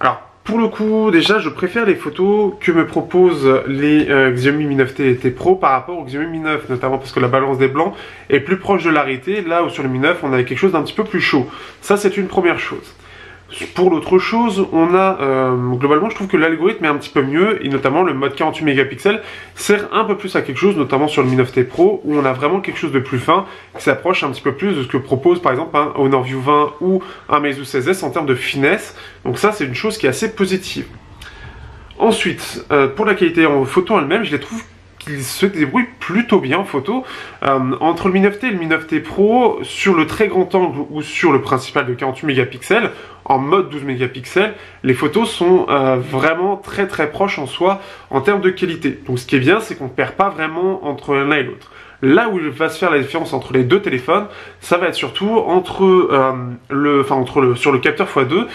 Alors, pour le coup, déjà, je préfère les photos que me proposent les Xiaomi Mi 9T et T Pro par rapport au Xiaomi Mi 9, notamment parce que la balance des blancs est plus proche de l'arrêté, là où sur le Mi 9, on avait quelque chose d'un petit peu plus chaud. Ça, c'est une première chose. Pour l'autre chose, on a, globalement, je trouve que l'algorithme est un petit peu mieux, et notamment le mode 48 mégapixels sert un peu plus à quelque chose, notamment sur le Mi 9T Pro, où on a vraiment quelque chose de plus fin, qui s'approche un petit peu plus de ce que propose par exemple un Honor View 20 ou un Meizu 16S en termes de finesse. Donc ça, c'est une chose qui est assez positive. Ensuite, pour la qualité en photo elle-même, je les trouve qu'il se débrouille plutôt bien en photo. Entre le Mi 9T et le Mi 9T Pro, sur le très grand angle ou sur le principal de 48 mégapixels, en mode 12 mégapixels, les photos sont vraiment très très proches en soi en termes de qualité. Donc ce qui est bien, c'est qu'on ne perd pas vraiment entre l'un et l'autre. Là où il va se faire la différence entre les deux téléphones, ça va être surtout sur le capteur x2,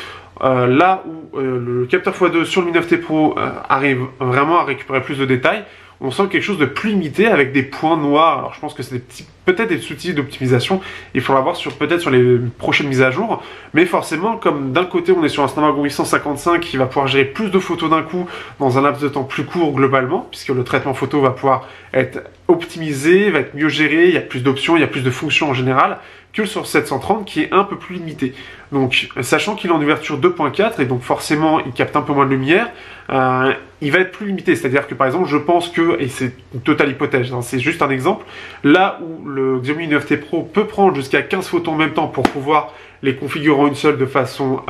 Là où le capteur x2 sur le Mi 9T Pro arrive vraiment à récupérer plus de détails, on sent quelque chose de plus limité avec des points noirs. Alors je pense que c'est peut-être des outils d'optimisation, il faudra voir peut-être sur les prochaines mises à jour, mais forcément comme d'un côté on est sur un Snapdragon 855 qui va pouvoir gérer plus de photos d'un coup dans un laps de temps plus court globalement, puisque le traitement photo va pouvoir être optimisé, va être mieux géré, il y a plus d'options, il y a plus de fonctions en général, que sur 730 qui est un peu plus limité. Donc sachant qu'il est en ouverture 2.4 et donc forcément il capte un peu moins de lumière, il va être plus limité. C'est-à-dire que par exemple je pense que, et c'est une totale hypothèse, hein, c'est juste un exemple, là où le Xiaomi 9T Pro peut prendre jusqu'à 15 photos en même temps pour pouvoir les configurer en une seule de façon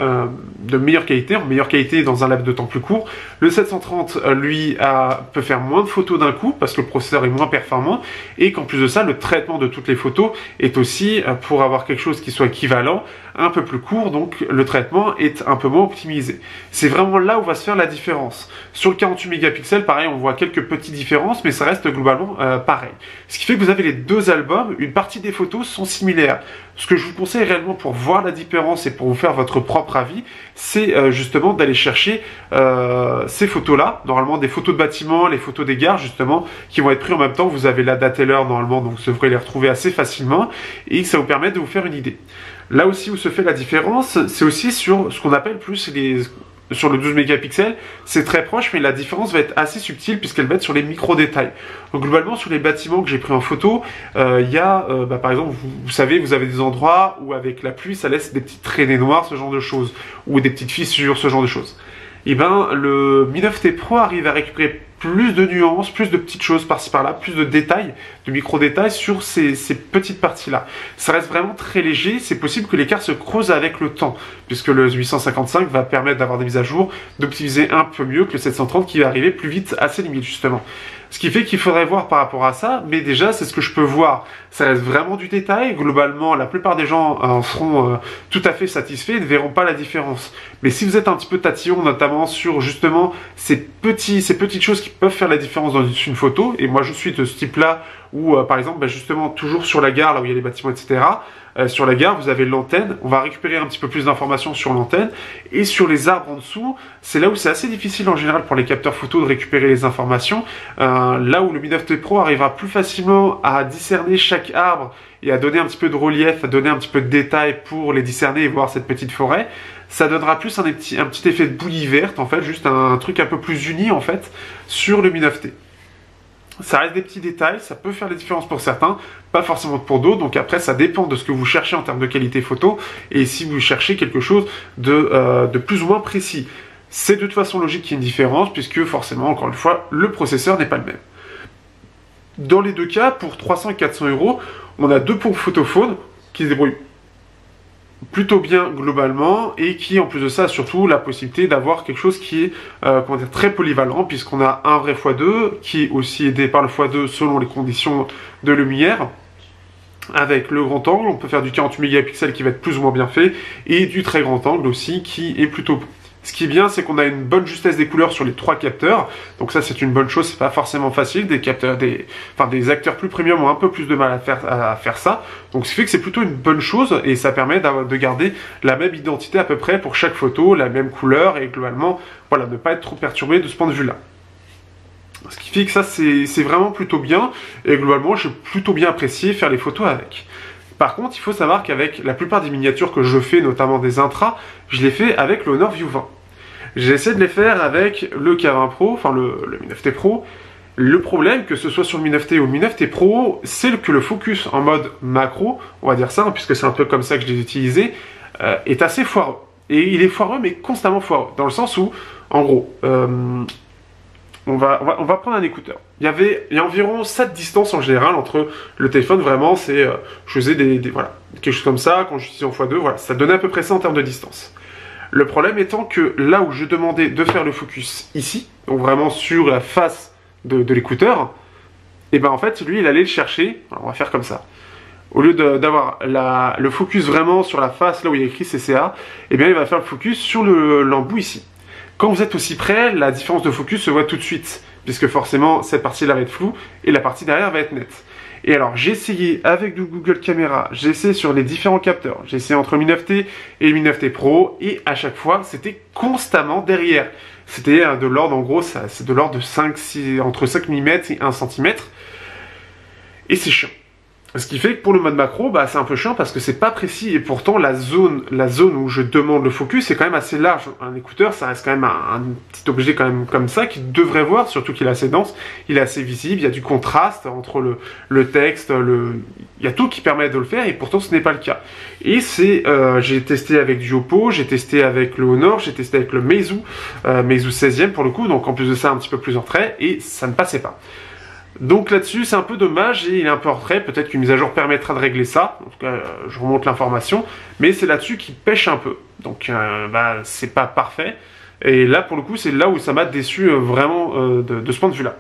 de meilleure qualité, en meilleure qualité dans un laps de temps plus court. Le 730, lui, peut faire moins de photos d'un coup parce que le processeur est moins performant et qu'en plus de ça, le traitement de toutes les photos est aussi, pour avoir quelque chose qui soit équivalent, un peu plus court, donc le traitement est un peu moins optimisé. C'est vraiment là où va se faire la différence. Sur le 48 mégapixels, pareil, on voit quelques petites différences, mais ça reste globalement pareil. Ce qui fait que vous avez les deux albums, une partie des photos sont similaires. Ce que je vous conseille réellement pour voir la différence et pour vous faire votre propre avis, c'est justement d'aller chercher ces photos-là, normalement des photos de bâtiments, les photos des gares justement, qui vont être prises en même temps. Vous avez la date et l'heure normalement, donc vous devrez les retrouver assez facilement et ça vous permet de vous faire une idée. Là aussi où se fait la différence, c'est aussi sur ce qu'on appelle plus sur le 12 mégapixels, c'est très proche, mais la différence va être assez subtile puisqu'elle va être sur les micro-détails. Donc globalement, sur les bâtiments que j'ai pris en photo, il y a, par exemple, vous savez, vous avez des endroits où avec la pluie, ça laisse des petites traînées noires, ce genre de choses, ou des petites fissures, ce genre de choses. Et ben, le Mi 9T Pro arrive à récupérer plus de nuances, plus de petites choses par-ci par-là, plus de détails, de micro-détails sur ces petites parties-là. Ça reste vraiment très léger, c'est possible que l'écart se creuse avec le temps, puisque le 855 va permettre d'avoir des mises à jour, d'optimiser un peu mieux que le 730 qui va arriver plus vite à ses limites justement. Ce qui fait qu'il faudrait voir par rapport à ça, mais déjà c'est ce que je peux voir. Ça reste vraiment du détail, globalement la plupart des gens en seront tout à fait satisfaits et ne verront pas la différence. Mais si vous êtes un petit peu tatillon, notamment sur justement ces petites choses qui peuvent faire la différence dans une photo, et moi je suis de ce type-là, où par exemple justement toujours sur la gare, là où il y a les bâtiments, etc., sur la gare, vous avez l'antenne, on va récupérer un petit peu plus d'informations sur l'antenne, et sur les arbres en dessous, c'est là où c'est assez difficile en général pour les capteurs photo de récupérer les informations, là où le Mi 9T Pro arrivera plus facilement à discerner chaque arbre et à donner un petit peu de relief, à donner un petit peu de détail pour les discerner et voir cette petite forêt. Ça donnera plus un petit effet de bouillie verte, en fait, juste un truc un peu plus uni, en fait, sur le Mi 9T. Ça reste des petits détails, ça peut faire des différences pour certains, pas forcément pour d'autres, donc après ça dépend de ce que vous cherchez en termes de qualité photo, et si vous cherchez quelque chose de plus ou moins précis. C'est de toute façon logique qu'il y ait une différence, puisque forcément, encore une fois, le processeur n'est pas le même. Dans les deux cas, pour 300 et 400 €, on a deux pompes photophone qui se débrouillent plutôt bien globalement et qui en plus de ça a surtout la possibilité d'avoir quelque chose qui est très polyvalent, puisqu'on a un vrai x2 qui est aussi aidé par le x2 selon les conditions de lumière. Avec le grand angle, on peut faire du 48 mégapixels qui va être plus ou moins bien fait et du très grand angle aussi qui est plutôt bon. Ce qui est bien, c'est qu'on a une bonne justesse des couleurs sur les trois capteurs. Donc ça, c'est une bonne chose. C'est pas forcément facile. Des acteurs plus premium ont un peu plus de mal à faire ça. Donc ce qui fait que c'est plutôt une bonne chose et ça permet de garder la même identité à peu près pour chaque photo, la même couleur et globalement, voilà, ne pas être trop perturbé de ce point de vue-là. Ce qui fait que ça, c'est vraiment plutôt bien et globalement, j'ai plutôt bien apprécié faire les photos avec. Par contre, il faut savoir qu'avec la plupart des miniatures que je fais, notamment des intras, je les fais avec le Honor View 20. J'ai essayé de les faire avec le K20 Pro, enfin le Mi 9T Pro. Le problème, que ce soit sur le Mi 9T ou le Mi 9T Pro, c'est que le focus en mode macro, on va dire ça, puisque c'est un peu comme ça que je les utilisais, est assez foireux. Et il est foireux, mais constamment foireux, dans le sens où, en gros, on va prendre un écouteur. Il y a environ 7 distances en général entre le téléphone, vraiment, je faisais voilà, quelque chose comme ça, quand j'utilisais en x2, voilà, ça donnait à peu près ça en termes de distance. Le problème étant que là où je demandais de faire le focus ici, donc vraiment sur la face de l'écouteur, et ben en fait, lui, il allait le chercher, alors on va faire comme ça. Au lieu d'avoir le focus vraiment sur la face, là où il y a écrit CCA, et bien il va faire le focus sur l'embout ici. Quand vous êtes aussi près, la différence de focus se voit tout de suite, puisque forcément cette partie-là va être floue et la partie derrière va être nette. Et alors j'ai essayé avec du Google Caméra, j'ai essayé sur les différents capteurs, j'ai essayé entre le Mi 9T et le Mi 9T Pro, et à chaque fois c'était constamment derrière. C'était de l'ordre, en gros, c'est de l'ordre de entre 5 mm et 1 cm. Et c'est chiant. Ce qui fait que pour le mode macro, bah, c'est un peu chiant parce que c'est pas précis et pourtant la zone où je demande le focus est quand même assez large. Un écouteur, ça reste quand même un petit objet quand même comme ça qu'il devrait voir, surtout qu'il est assez dense, il est assez visible, il y a du contraste entre le texte, il y a tout qui permet de le faire et pourtant ce n'est pas le cas. Et j'ai testé avec du Oppo, j'ai testé avec le Honor, j'ai testé avec le Meizu 16e pour le coup, donc en plus de ça un petit peu plus en retrait et ça ne passait pas. Donc là-dessus, c'est un peu dommage et il est un peu en retrait. Peut-être qu'une mise à jour permettra de régler ça. En tout cas, je remonte l'information. Mais c'est là-dessus qu'il pêche un peu. Donc, c'est pas parfait. Et là, pour le coup, c'est là où ça m'a déçu vraiment de ce point de vue-là.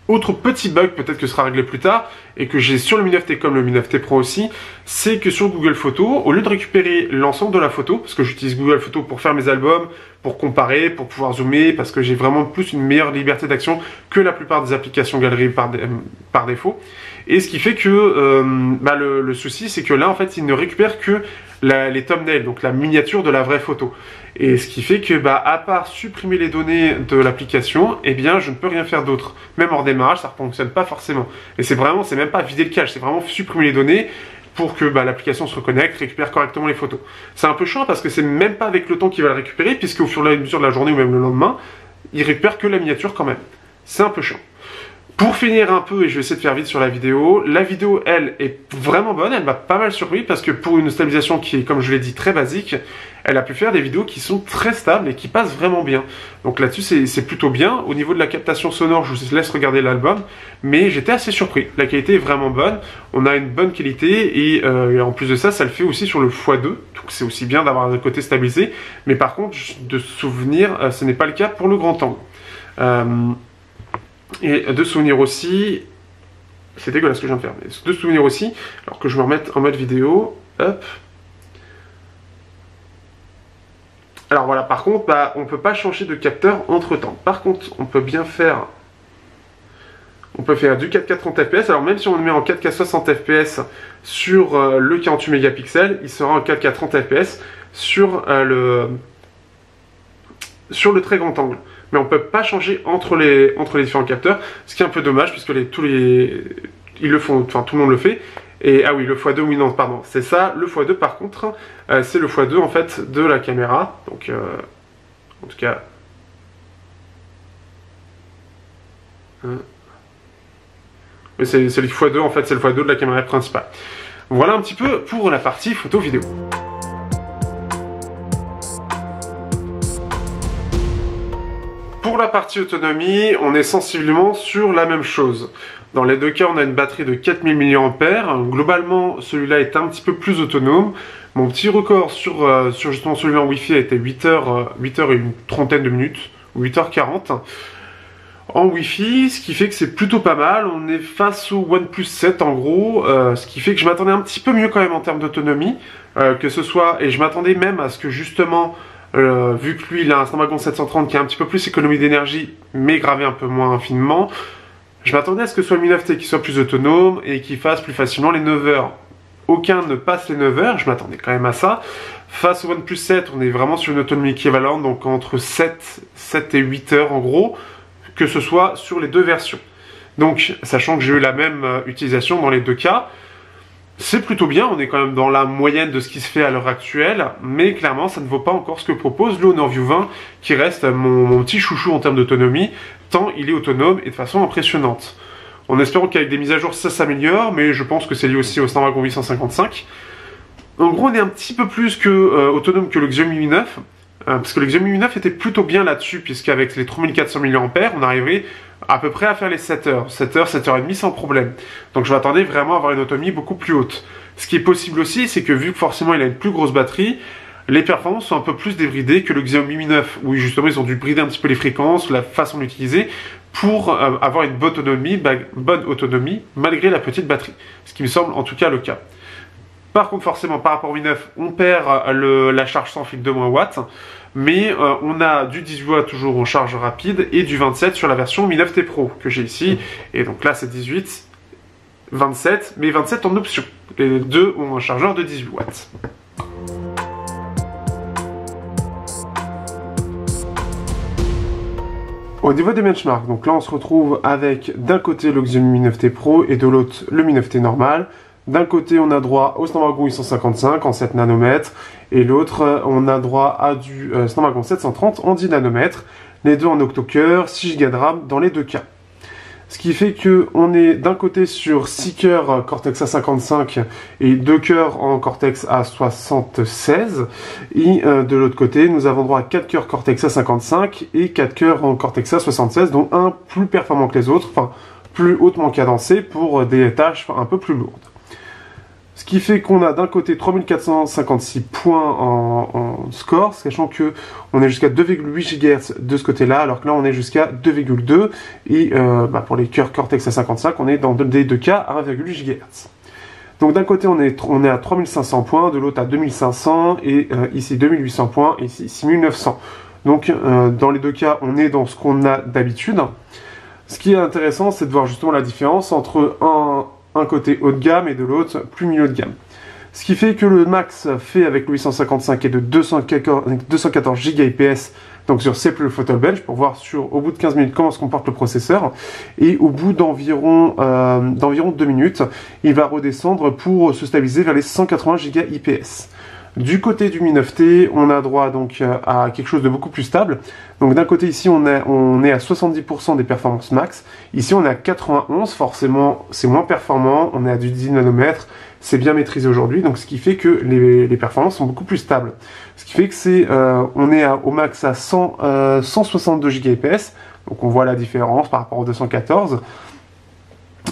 Autre petit bug, peut-être que ce sera réglé plus tard, et que j'ai sur le Mi 9T comme le Mi 9T Pro aussi, c'est que sur Google Photos, au lieu de récupérer l'ensemble de la photo, parce que j'utilise Google Photos pour faire mes albums, pour comparer, pour pouvoir zoomer, parce que j'ai vraiment plus une meilleure liberté d'action que la plupart des applications galeries par défaut. Et ce qui fait que le souci, c'est que là, en fait, il ne récupère que les thumbnails, donc la miniature de la vraie photo. Et ce qui fait que, à part supprimer les données de l'application, eh bien, je ne peux rien faire d'autre. Même hors démarrage, ça ne fonctionne pas forcément. Et c'est même pas vider le cache, c'est vraiment supprimer les données pour que l'application se reconnecte, récupère correctement les photos. C'est un peu chiant parce que c'est même pas avec le temps qu'il va le récupérer, puisque au fur et à mesure de la journée ou même le lendemain, il récupère que la miniature quand même. C'est un peu chiant. Pour finir un peu, et je vais essayer de faire vite sur la vidéo, elle, est vraiment bonne, elle m'a pas mal surpris parce que pour une stabilisation qui est, comme je l'ai dit, très basique, elle a pu faire des vidéos qui sont très stables et qui passent vraiment bien. Donc là-dessus, c'est plutôt bien. Au niveau de la captation sonore, je vous laisse regarder l'album, mais j'étais assez surpris. La qualité est vraiment bonne, on a une bonne qualité et en plus de ça, ça le fait aussi sur le x2, donc c'est aussi bien d'avoir un côté stabilisé, mais par contre, de souvenir, ce n'est pas le cas pour le grand angle. Et de souvenir aussi, c'est dégueulasse ce que je viens de faire, mais de souvenir aussi, alors que je me remette en mode vidéo, hop. Alors voilà, par contre, on ne peut pas changer de capteur entre temps. Par contre, on peut bien faire, on peut faire du 4K 30 fps, alors même si on le met en 4K 60 fps sur le 48 mégapixels, il sera en 4K 30 fps sur le très grand angle. Mais on ne peut pas changer entre les différents capteurs, ce qui est un peu dommage, puisque ils le font, enfin tout le monde le fait. Et ah oui, le x2, oui non, pardon, c'est ça. Le x2 par contre, c'est le x2 en fait de la caméra. Donc, en tout cas... Mais c'est le x2 en fait, c'est le x2 de la caméra principale. Voilà un petit peu pour la partie photo-vidéo. Pour la partie autonomie, on est sensiblement sur la même chose. Dans les deux cas, on a une batterie de 4000 mAh. Globalement, celui-là est un petit peu plus autonome. Mon petit record sur justement celui-là en Wi-Fi a été 8 heures et une trentaine de minutes, 8h40. En Wi-Fi, ce qui fait que c'est plutôt pas mal. On est face au OnePlus 7 en gros, ce qui fait que je m'attendais un petit peu mieux quand même en termes d'autonomie. Que ce soit, et je m'attendais même à ce que justement... vu que lui il a un Snapdragon 730 qui a un petit peu plus économie d'énergie mais gravé un peu moins finement, je m'attendais à ce que ce soit le Mi 9T qui soit plus autonome et qui fasse plus facilement les 9 heures. Aucun ne passe les 9 heures, je m'attendais quand même à ça. Face au OnePlus 7, on est vraiment sur une autonomie équivalente, donc entre 7 et 8 heures en gros, que ce soit sur les deux versions. Donc, sachant que j'ai eu la même utilisation dans les deux cas, c'est plutôt bien, on est quand même dans la moyenne de ce qui se fait à l'heure actuelle, mais clairement ça ne vaut pas encore ce que propose le Honor View 20, qui reste mon petit chouchou en termes d'autonomie, tant il est autonome et de façon impressionnante. En espérant qu'avec des mises à jour ça s'améliore, mais je pense que c'est lié aussi au Snapdragon 855. En gros on est un petit peu plus autonome que le Xiaomi Mi 9, parce que le Xiaomi Mi 9 était plutôt bien là-dessus, puisqu'avec les 3400 mAh, on arriverait à peu près à faire les 7 heures, 7h30 sans problème. Donc je m'attendais vraiment à avoir une autonomie beaucoup plus haute. Ce qui est possible aussi, c'est que vu que forcément il a une plus grosse batterie, les performances sont un peu plus débridées que le Xiaomi Mi 9, où justement ils ont dû brider un petit peu les fréquences, la façon d'utiliser, pour avoir une bonne autonomie malgré la petite batterie. Ce qui me semble en tout cas le cas. Par contre, forcément, par rapport au Mi 9, on perd la charge sans fil de moins watts, mais on a du 18 watts toujours en charge rapide et du 27 sur la version Mi 9T Pro que j'ai ici. Et donc là, c'est 18 27, mais 27 en option. Les deux ont un chargeur de 18 watts. Au niveau des benchmarks, donc là on se retrouve avec d'un côté le Xiaomi Mi 9T Pro et de l'autre le Mi 9T normal. D'un côté on a droit au Snapdragon 855 en 7 nanomètres et l'autre on a droit à du Snapdragon 730 en 10 nanomètres. Les deux en octo-cœur, 6 Go de RAM dans les deux cas. Ce qui fait que on est d'un côté sur 6 cœurs Cortex A55 et 2 cœurs en Cortex A76. Et de l'autre côté, nous avons droit à 4 cœurs Cortex A55 et 4 cœurs en Cortex A76, dont un plus performant que les autres, enfin plus hautement cadencé pour des tâches un peu plus lourdes. Ce qui fait qu'on a d'un côté 3456 points en score, sachant que on est jusqu'à 2,8 GHz de ce côté-là, alors que là on est jusqu'à 2,2 et pour les cœurs Cortex A55, on est dans des deux cas à 1,8 GHz. Donc d'un côté on est à 3500 points, de l'autre à 2500 et ici 2800 points, et ici 6900. Donc dans les deux cas on est dans ce qu'on a d'habitude. Ce qui est intéressant, c'est de voir justement la différence entre un côté haut de gamme et de l'autre plus milieu de gamme. Ce qui fait que le max fait avec le 855 est de 214 Go IPS, donc sur CPU Photo Bench, pour voir au bout de 15 minutes comment se comporte le processeur. Et au bout d'environ 2 minutes, il va redescendre pour se stabiliser vers les 180 Go IPS. Du côté du Mi 9T, on a droit donc à quelque chose de beaucoup plus stable. Donc d'un côté ici, on est à 70% des performances max. Ici, on est à 91, forcément, c'est moins performant. On est à du 10 nanomètres, c'est bien maîtrisé aujourd'hui. Donc ce qui fait que les performances sont beaucoup plus stables. Ce qui fait que on est au max à 162 Go IPS. Donc on voit la différence par rapport au 214.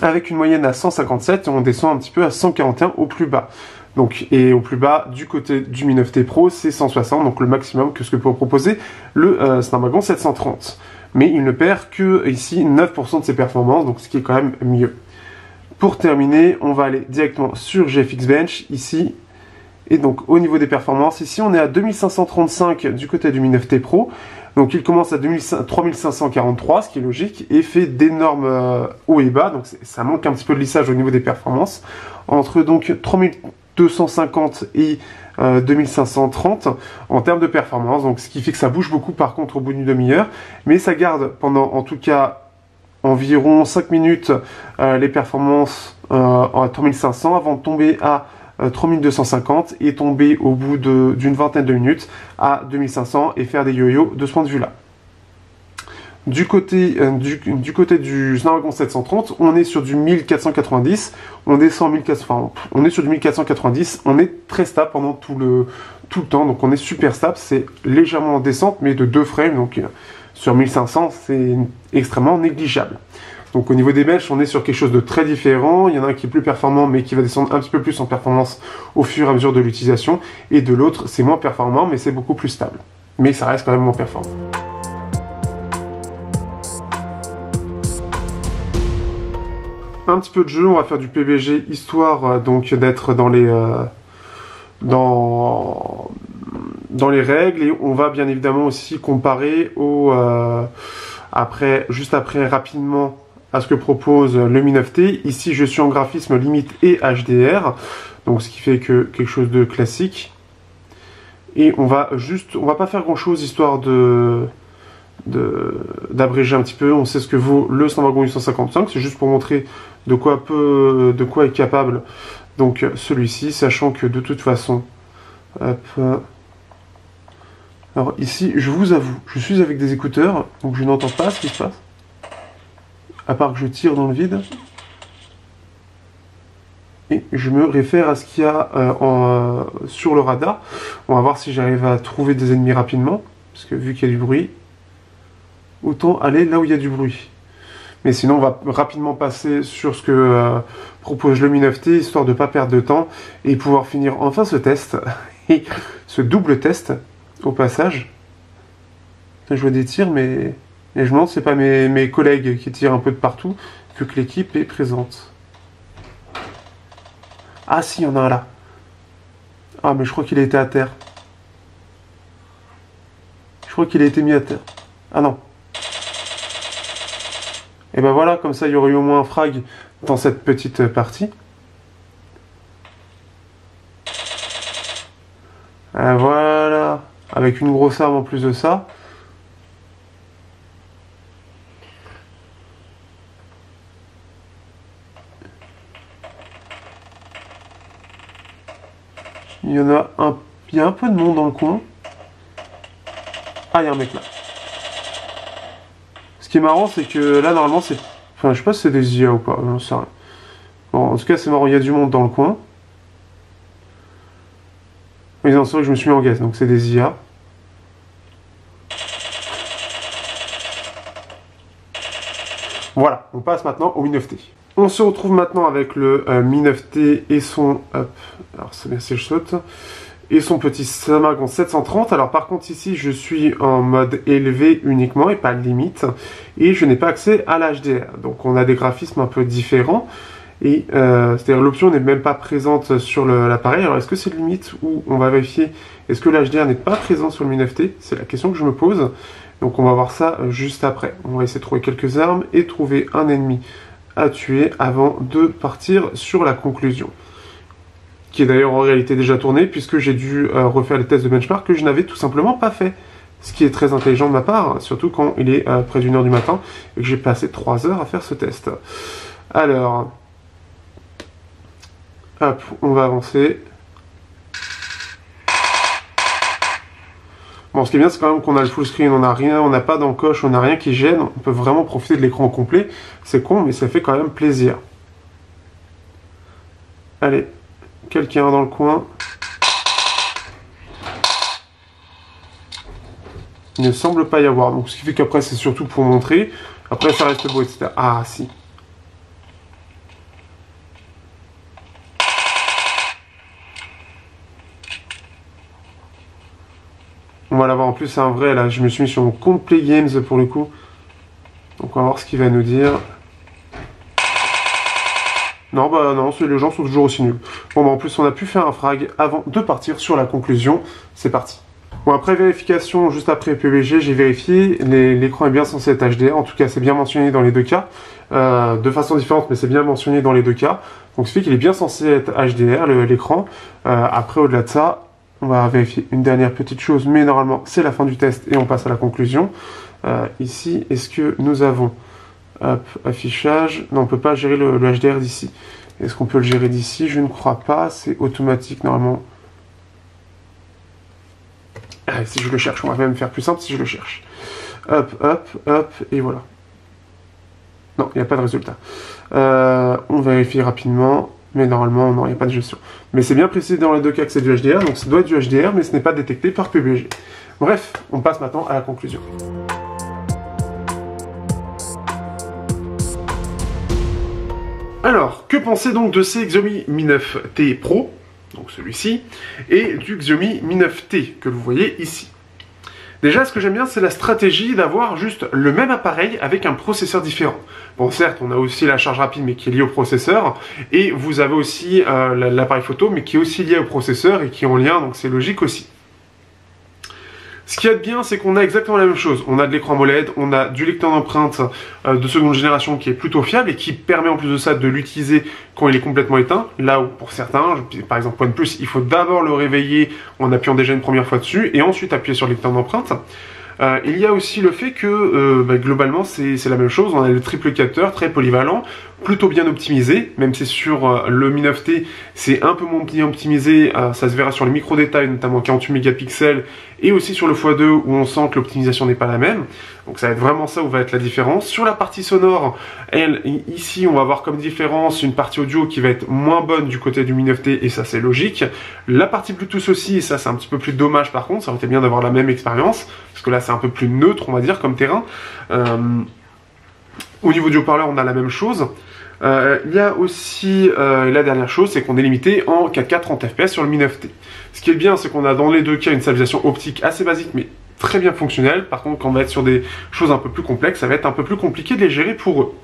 Avec une moyenne à 157 et on descend un petit peu à 141 au plus bas. Donc, et au plus bas, du côté du Mi 9T Pro, c'est 160, donc le maximum que ce que peut proposer le Snapdragon 730. Mais il ne perd que ici 9% de ses performances, donc ce qui est quand même mieux. Pour terminer, on va aller directement sur GFX Bench, ici. Et donc au niveau des performances, ici on est à 2535 du côté du Mi 9T Pro. Donc il commence à 3543, ce qui est logique, et fait d'énormes hauts et bas, donc ça manque un petit peu de lissage au niveau des performances. Entre donc 3250 et 2530 en termes de performance, donc ce qui fait que ça bouge beaucoup par contre au bout d'une demi-heure, mais ça garde pendant en tout cas environ 5 minutes les performances à 3500 avant de tomber à 3250 et tomber au bout d'une vingtaine de minutes à 2500 et faire des yo-yo de ce point de vue-là. Du côté du Snapdragon 730, on est sur du 1490, on descend 1400, enfin, on est sur du 1490, on est très stable pendant tout le temps, donc on est super stable, c'est légèrement en descente, mais de 2 frames, donc sur 1500, c'est extrêmement négligeable. Donc au niveau des benches, on est sur quelque chose de très différent. Il y en a un qui est plus performant, mais qui va descendre un petit peu plus en performance au fur et à mesure de l'utilisation. Et de l'autre, c'est moins performant, mais c'est beaucoup plus stable. Mais ça reste quand même moins performant. Un petit peu de jeu, on va faire du PBG, histoire donc d'être dans les règles. Et on va bien évidemment aussi comparer juste après rapidement à ce que propose le Mi 9T. Ici, je suis en graphisme limite et HDR, donc ce qui fait que quelque chose de classique. Et on va pas faire grand chose histoire d'abréger un petit peu. On sait ce que vaut le Snapdragon 855, c'est juste pour montrer de quoi est capable donc celui-ci, sachant que de toute façon, hop. Alors ici, je vous avoue, je suis avec des écouteurs, donc je n'entends pas ce qui se passe. À part que je tire dans le vide. Et je me réfère à ce qu'il y a sur le radar. On va voir si j'arrive à trouver des ennemis rapidement. Parce que vu qu'il y a du bruit, autant aller là où il y a du bruit. Mais sinon, on va rapidement passer sur ce que propose le Mi 9T, histoire de ne pas perdre de temps et pouvoir finir enfin ce test. Et ce double test, au passage. Je vois des tirs, mais je me demande si c'est pas mes collègues qui tirent un peu de partout, vu que l'équipe est présente. Ah si, il y en a un là. Ah, mais je crois qu'il a été à terre. Je crois qu'il a été mis à terre. Ah non. Et ben voilà, comme ça il y aurait eu au moins un frag dans cette petite partie. Voilà, avec une grosse arme en plus de ça. Il y en a un... Il y a un peu de monde dans le coin. Ah, il y a un mec là. Ce qui est marrant, c'est que là, normalement, c'est... Enfin, je sais pas si c'est des IA ou pas, j'en sais rien. Bon, en tout cas, c'est marrant, il y a du monde dans le coin. Mais non, c'est vrai que je me suis mis en gaz, donc c'est des IA. Voilà, on passe maintenant au Mi-9T. On se retrouve maintenant avec le Mi-9T et son... Hop, alors c'est bien si je saute. Et son petit Samagon 730. Alors par contre ici je suis en mode élevé uniquement et pas limite. Et je n'ai pas accès à l'HDR. Donc on a des graphismes un peu différents. Et c'est-à-dire l'option n'est même pas présente sur l'appareil. Alors est-ce que c'est limite ou on va vérifier? Est-ce que l'HDR n'est pas présent sur le Mi-9T? C'est la question que je me pose. Donc on va voir ça juste après. On va essayer de trouver quelques armes et trouver un ennemi à tuer avant de partir sur la conclusion. Qui est d'ailleurs en réalité déjà tourné, puisque j'ai dû refaire les tests de benchmark que je n'avais tout simplement pas fait. Ce qui est très intelligent de ma part, surtout quand il est près d'1h du matin, et que j'ai passé 3 heures à faire ce test. Alors, hop, on va avancer. Bon, ce qui est bien, c'est quand même qu'on a le full screen, on n'a rien, on n'a pas d'encoche, on n'a rien qui gêne, on peut vraiment profiter de l'écran complet. C'est con, mais ça fait quand même plaisir. Allez. Quelqu'un dans le coin. Il ne semble pas y avoir. Donc ce qui fait qu'après c'est surtout pour montrer. Après ça reste beau, etc. Ah si. On va l'avoir en plus, c'est un vrai là. Je me suis mis sur mon compte Play Games pour le coup. Donc on va voir ce qu'il va nous dire. Non, bah non, les gens sont toujours aussi nuls. Bon, bah en plus, on a pu faire un frag avant de partir sur la conclusion. C'est parti. Bon, après vérification, juste après PUBG, j'ai vérifié. L'écran est bien censé être HDR. En tout cas, c'est bien mentionné dans les deux cas. De façon différente, mais c'est bien mentionné dans les deux cas. Donc, ce fait qu'il est bien censé être HDR, l'écran. Après, au-delà de ça, on va vérifier une dernière petite chose. Mais normalement, c'est la fin du test et on passe à la conclusion. Ici, est-ce que nous avons... Hop, affichage. Non, on peut pas gérer le HDR d'ici. Est-ce qu'on peut le gérer d'ici? Je ne crois pas. C'est automatique normalement. Ah, si je le cherche, on va même faire plus simple si je le cherche. Hop, hop, hop, et voilà. Non, il n'y a pas de résultat. On vérifie rapidement. Mais normalement, non, il n'y a pas de gestion. Mais c'est bien précisé dans les deux cas que c'est du HDR. Donc ça doit être du HDR, mais ce n'est pas détecté par PUBG. Bref, on passe maintenant à la conclusion. Alors, que penser donc de ces Xiaomi Mi 9T Pro, donc celui-ci, et du Xiaomi Mi 9T que vous voyez ici? Déjà, ce que j'aime bien, c'est la stratégie d'avoir juste le même appareil avec un processeur différent. Bon, certes, on a aussi la charge rapide, mais qui est liée au processeur, et vous avez aussi l'appareil photo, mais qui est aussi lié au processeur et qui est en lien, donc c'est logique aussi. Ce qu'il y a de bien, c'est qu'on a exactement la même chose. On a de l'écran AMOLED, on a du lecteur d'empreintes de seconde génération qui est plutôt fiable et qui permet en plus de ça de l'utiliser quand il est complètement éteint. Là où pour certains, par exemple OnePlus, il faut d'abord le réveiller en appuyant déjà une première fois dessus et ensuite appuyer sur le lecteur d'empreintes. Il y a aussi le fait que globalement c'est la même chose, on a le triple capteur très polyvalent, plutôt bien optimisé, même si sur le Mi 9T c'est un peu moins bien optimisé, ça se verra sur les micro détails, notamment 48 mégapixels, et aussi sur le x2 où on sent que l'optimisation n'est pas la même, donc ça va être vraiment ça où va être la différence. Sur la partie sonore, ici on va avoir comme différence une partie audio qui va être moins bonne du côté du Mi 9T, et ça c'est logique. La partie Bluetooth aussi, et ça c'est un petit peu plus dommage par contre, ça aurait été bien d'avoir la même expérience, parce que là c'est un peu plus neutre on va dire comme terrain. Au niveau du haut-parleur on a la même chose. Il y a aussi la dernière chose, c'est qu'on est limité en 4K 30 fps sur le Mi 9T. Ce qui est bien, c'est qu'on a dans les deux cas une stabilisation optique assez basique mais très bien fonctionnelle. Par contre, quand on va être sur des choses un peu plus complexes, ça va être un peu plus compliqué de les gérer pour eux.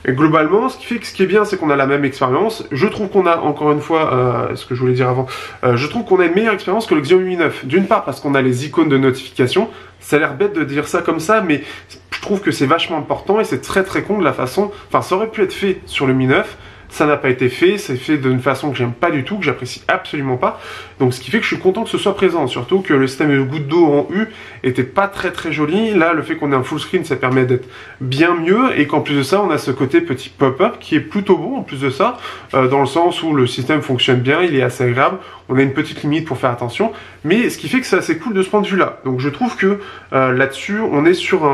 Et globalement, ce qui est bien, c'est qu'on a la même expérience. Je trouve qu'on a, encore une fois, ce que je voulais dire avant, je trouve qu'on a une meilleure expérience que le Xiaomi Mi 9. D'une part, parce qu'on a les icônes de notification. Ça a l'air bête de dire ça comme ça, mais je trouve que c'est vachement important et c'est très très con de la façon, enfin ça aurait pu être fait sur le Mi 9, ça n'a pas été fait, c'est fait d'une façon que j'aime pas du tout, que j'apprécie absolument pas, donc ce qui fait que je suis content que ce soit présent, surtout que le système de goutte d'eau en U était pas très très joli, là le fait qu'on ait un full screen ça permet d'être bien mieux, et qu'en plus de ça on a ce côté petit pop-up qui est plutôt bon en plus de ça, dans le sens où le système fonctionne bien, il est assez agréable, on a une petite limite pour faire attention, mais ce qui fait que c'est assez cool de ce point de vue là, donc je trouve que là-dessus on est sur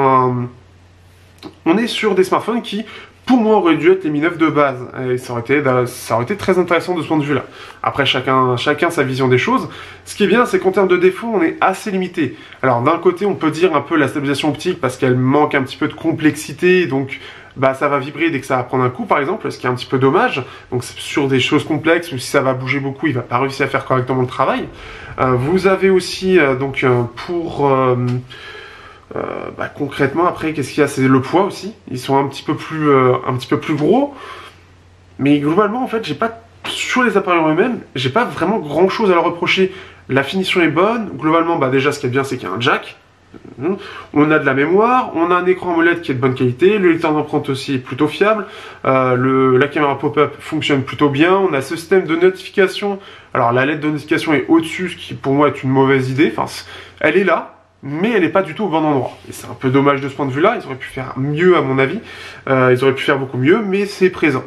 des smartphones qui pour moi, aurait dû être les Mi 9 de base. Et ça aurait été très intéressant de ce point de vue-là. Après, chacun sa vision des choses. Ce qui est bien, c'est qu'en termes de défauts, on est assez limité. Alors, d'un côté, on peut dire un peu la stabilisation optique parce qu'elle manque un petit peu de complexité. Donc, bah, ça va vibrer dès que ça va prendre un coup, par exemple, ce qui est un petit peu dommage. Donc, sur des choses complexes, ou si ça va bouger beaucoup, il va pas réussir à faire correctement le travail. Vous avez aussi, concrètement, après, qu'est-ce qu'il y a? C'est le poids aussi. Ils sont un petit peu plus gros. Mais globalement, en fait, sur les appareils en eux-mêmes, j'ai pas vraiment grand-chose à leur reprocher. La finition est bonne. Globalement, bah, déjà, ce qui est bien, c'est qu'il y a un jack. On a de la mémoire, on a un écran AMOLED qui est de bonne qualité, le lecteur d'empreinte aussi est plutôt fiable, la caméra pop-up fonctionne plutôt bien, on a ce système de notification. Alors, la lettre de notification est au-dessus, ce qui pour moi est une mauvaise idée. Enfin, elle est là, mais elle n'est pas du tout au bon endroit. Et c'est un peu dommage de ce point de vue-là, ils auraient pu faire mieux à mon avis, ils auraient pu faire beaucoup mieux, mais c'est présent.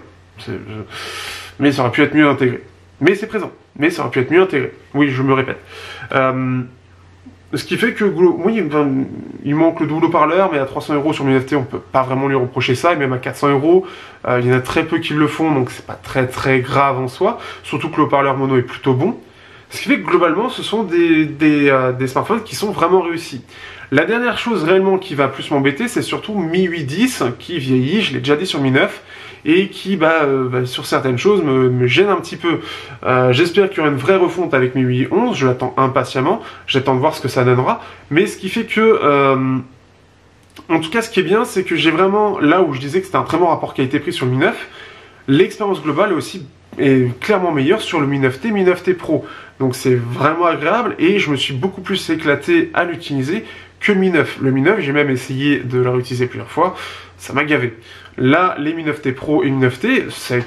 Mais ça aurait pu être mieux intégré. Mais c'est présent, mais ça aurait pu être mieux intégré. Oui, je me répète. Ce qui fait que, oui, il manque le double haut-parleur, mais à 300 € sur Mi 9T, on peut pas vraiment lui reprocher ça, et même à 400 €, il y en a très peu qui le font, donc c'est pas très très grave en soi, surtout que le haut-parleur mono est plutôt bon. Ce qui fait que globalement, ce sont des smartphones qui sont vraiment réussis. La dernière chose réellement qui va plus m'embêter, c'est surtout Mi 810 qui vieillit, je l'ai déjà dit sur Mi 9, et qui, sur certaines choses, me gêne un petit peu. J'espère qu'il y aura une vraie refonte avec Mi 8 11, je l'attends impatiemment, j'attends de voir ce que ça donnera, mais ce qui fait que... en tout cas, ce qui est bien, c'est que j'ai vraiment, là où je disais que c'était un très bon rapport qualité-prix sur le Mi 9, l'expérience globale est clairement meilleure sur le Mi 9T, Mi 9T Pro. Donc c'est vraiment agréable et je me suis beaucoup plus éclaté à l'utiliser que le Mi 9. Le Mi 9, j'ai même essayé de le réutiliser plusieurs fois, ça m'a gavé. Là, les Mi 9T Pro et Mi 9T, ça a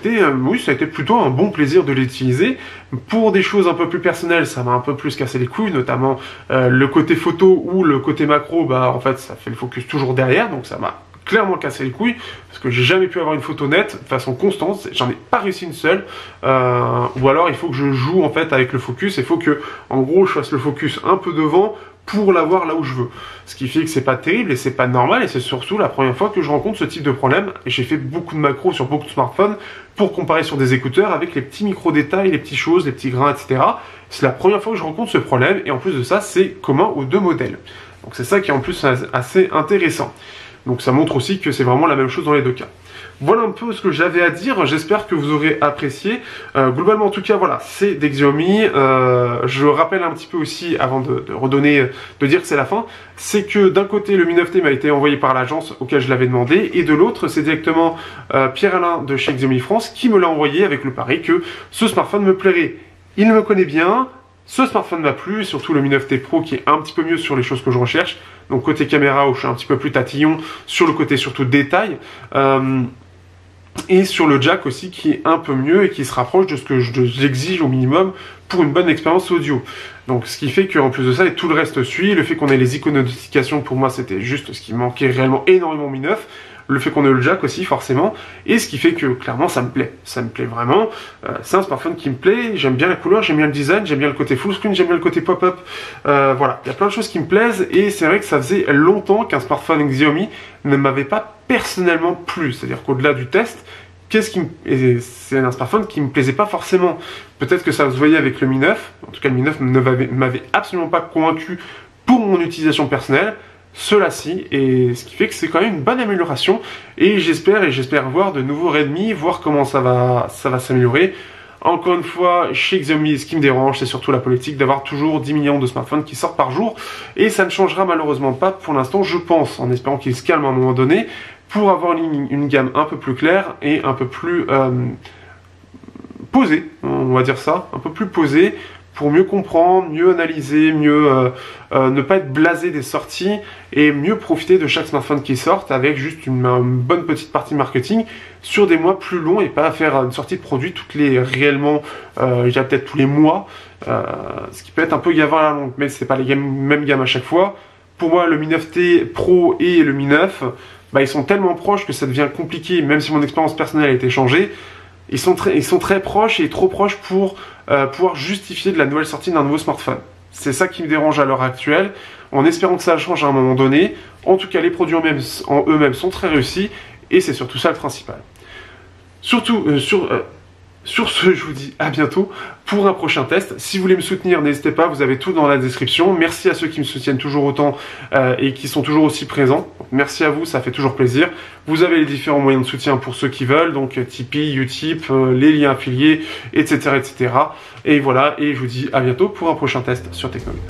été plutôt un bon plaisir de l'utiliser. Pour des choses un peu plus personnelles, ça m'a un peu plus cassé les couilles, notamment le côté photo ou le côté macro, en fait, ça fait le focus toujours derrière, donc ça m'a clairement cassé les couilles, parce que j'ai jamais pu avoir une photo nette de façon constante, j'en ai pas réussi une seule, ou alors il faut que je joue en fait avec le focus, il faut que, en gros, je fasse le focus un peu devant, pour l'avoir là où je veux. Ce qui fait que c'est pas terrible et c'est pas normal et c'est surtout la première fois que je rencontre ce type de problème et j'ai fait beaucoup de macros sur beaucoup de smartphones pour comparer sur des écouteurs avec les petits micro-détails, les petites choses, les petits grains, etc. C'est la première fois que je rencontre ce problème et en plus de ça, c'est commun aux deux modèles. Donc c'est ça qui est en plus assez intéressant. Donc ça montre aussi que c'est vraiment la même chose dans les deux cas. Voilà un peu ce que j'avais à dire, j'espère que vous aurez apprécié. Globalement en tout cas voilà, c'est des Xiaomi. Je rappelle un petit peu aussi, avant de dire que c'est la fin, c'est que d'un côté le Mi 9T m'a été envoyé par l'agence auquel je l'avais demandé, et de l'autre c'est directement Pierre-Alain de chez Xiaomi France qui me l'a envoyé avec le pari que ce smartphone me plairait. Il me connaît bien, ce smartphone m'a plu, surtout le Mi 9T Pro qui est un petit peu mieux sur les choses que je recherche. Donc côté caméra où je suis un petit peu plus tatillon, sur le côté surtout détail. Et sur le jack aussi qui est un peu mieux et qui se rapproche de ce que j'exige au minimum pour une bonne expérience audio. Donc ce qui fait qu'en plus de ça, et tout le reste suit, le fait qu'on ait les icônes de notification, pour moi c'était juste ce qui manquait réellement énormément au Mi 9, le fait qu'on ait le jack aussi forcément, et ce qui fait que clairement ça me plaît vraiment, c'est un smartphone qui me plaît, j'aime bien la couleur, j'aime bien le design, j'aime bien le côté full screen, j'aime bien le côté pop-up, voilà, il y a plein de choses qui me plaisent, et c'est vrai que ça faisait longtemps qu'un smartphone Xiaomi ne m'avait pas personnellement plu, c'est-à-dire qu'au-delà du test, c'est un smartphone qui me plaisait pas forcément. Peut-être que ça se voyait avec le Mi 9, en tout cas le Mi 9 ne m'avait absolument pas convaincu pour mon utilisation personnelle, cela-ci, et ce qui fait que c'est quand même une bonne amélioration, et j'espère voir de nouveaux Redmi, voir comment ça va s'améliorer. Encore une fois, chez Xiaomi, ce qui me dérange, c'est surtout la politique d'avoir toujours 10 millions de smartphones qui sortent par jour, et ça ne changera malheureusement pas pour l'instant, je pense, en espérant qu'ils se calment à un moment donné, pour avoir une gamme un peu plus claire et un peu plus posée, on va dire ça, un peu plus posée, pour mieux comprendre, mieux analyser, mieux ne pas être blasé des sorties et mieux profiter de chaque smartphone qui sort avec juste une bonne petite partie marketing sur des mois plus longs et pas faire une sortie de produit réellement, peut-être tous les mois, ce qui peut être un peu gavant à la longue, mais c'est pas les mêmes gammes à chaque fois. Pour moi, le Mi 9T Pro et le Mi 9, ils sont tellement proches que ça devient compliqué, même si mon expérience personnelle a été changée. Ils sont très proches et trop proches pour pouvoir justifier de la nouvelle sortie d'un nouveau smartphone. C'est ça qui me dérange à l'heure actuelle, en espérant que ça change à un moment donné. En tout cas, les produits en eux-mêmes sont très réussis et c'est surtout ça le principal. Sur ce, je vous dis à bientôt pour un prochain test. Si vous voulez me soutenir, n'hésitez pas, vous avez tout dans la description. Merci à ceux qui me soutiennent toujours autant et qui sont toujours aussi présents. Donc, merci à vous, ça fait toujours plaisir. Vous avez les différents moyens de soutien pour ceux qui veulent, donc Tipeee, Utip, les liens affiliés, etc., etc. Et voilà, et je vous dis à bientôt pour un prochain test sur Technologie.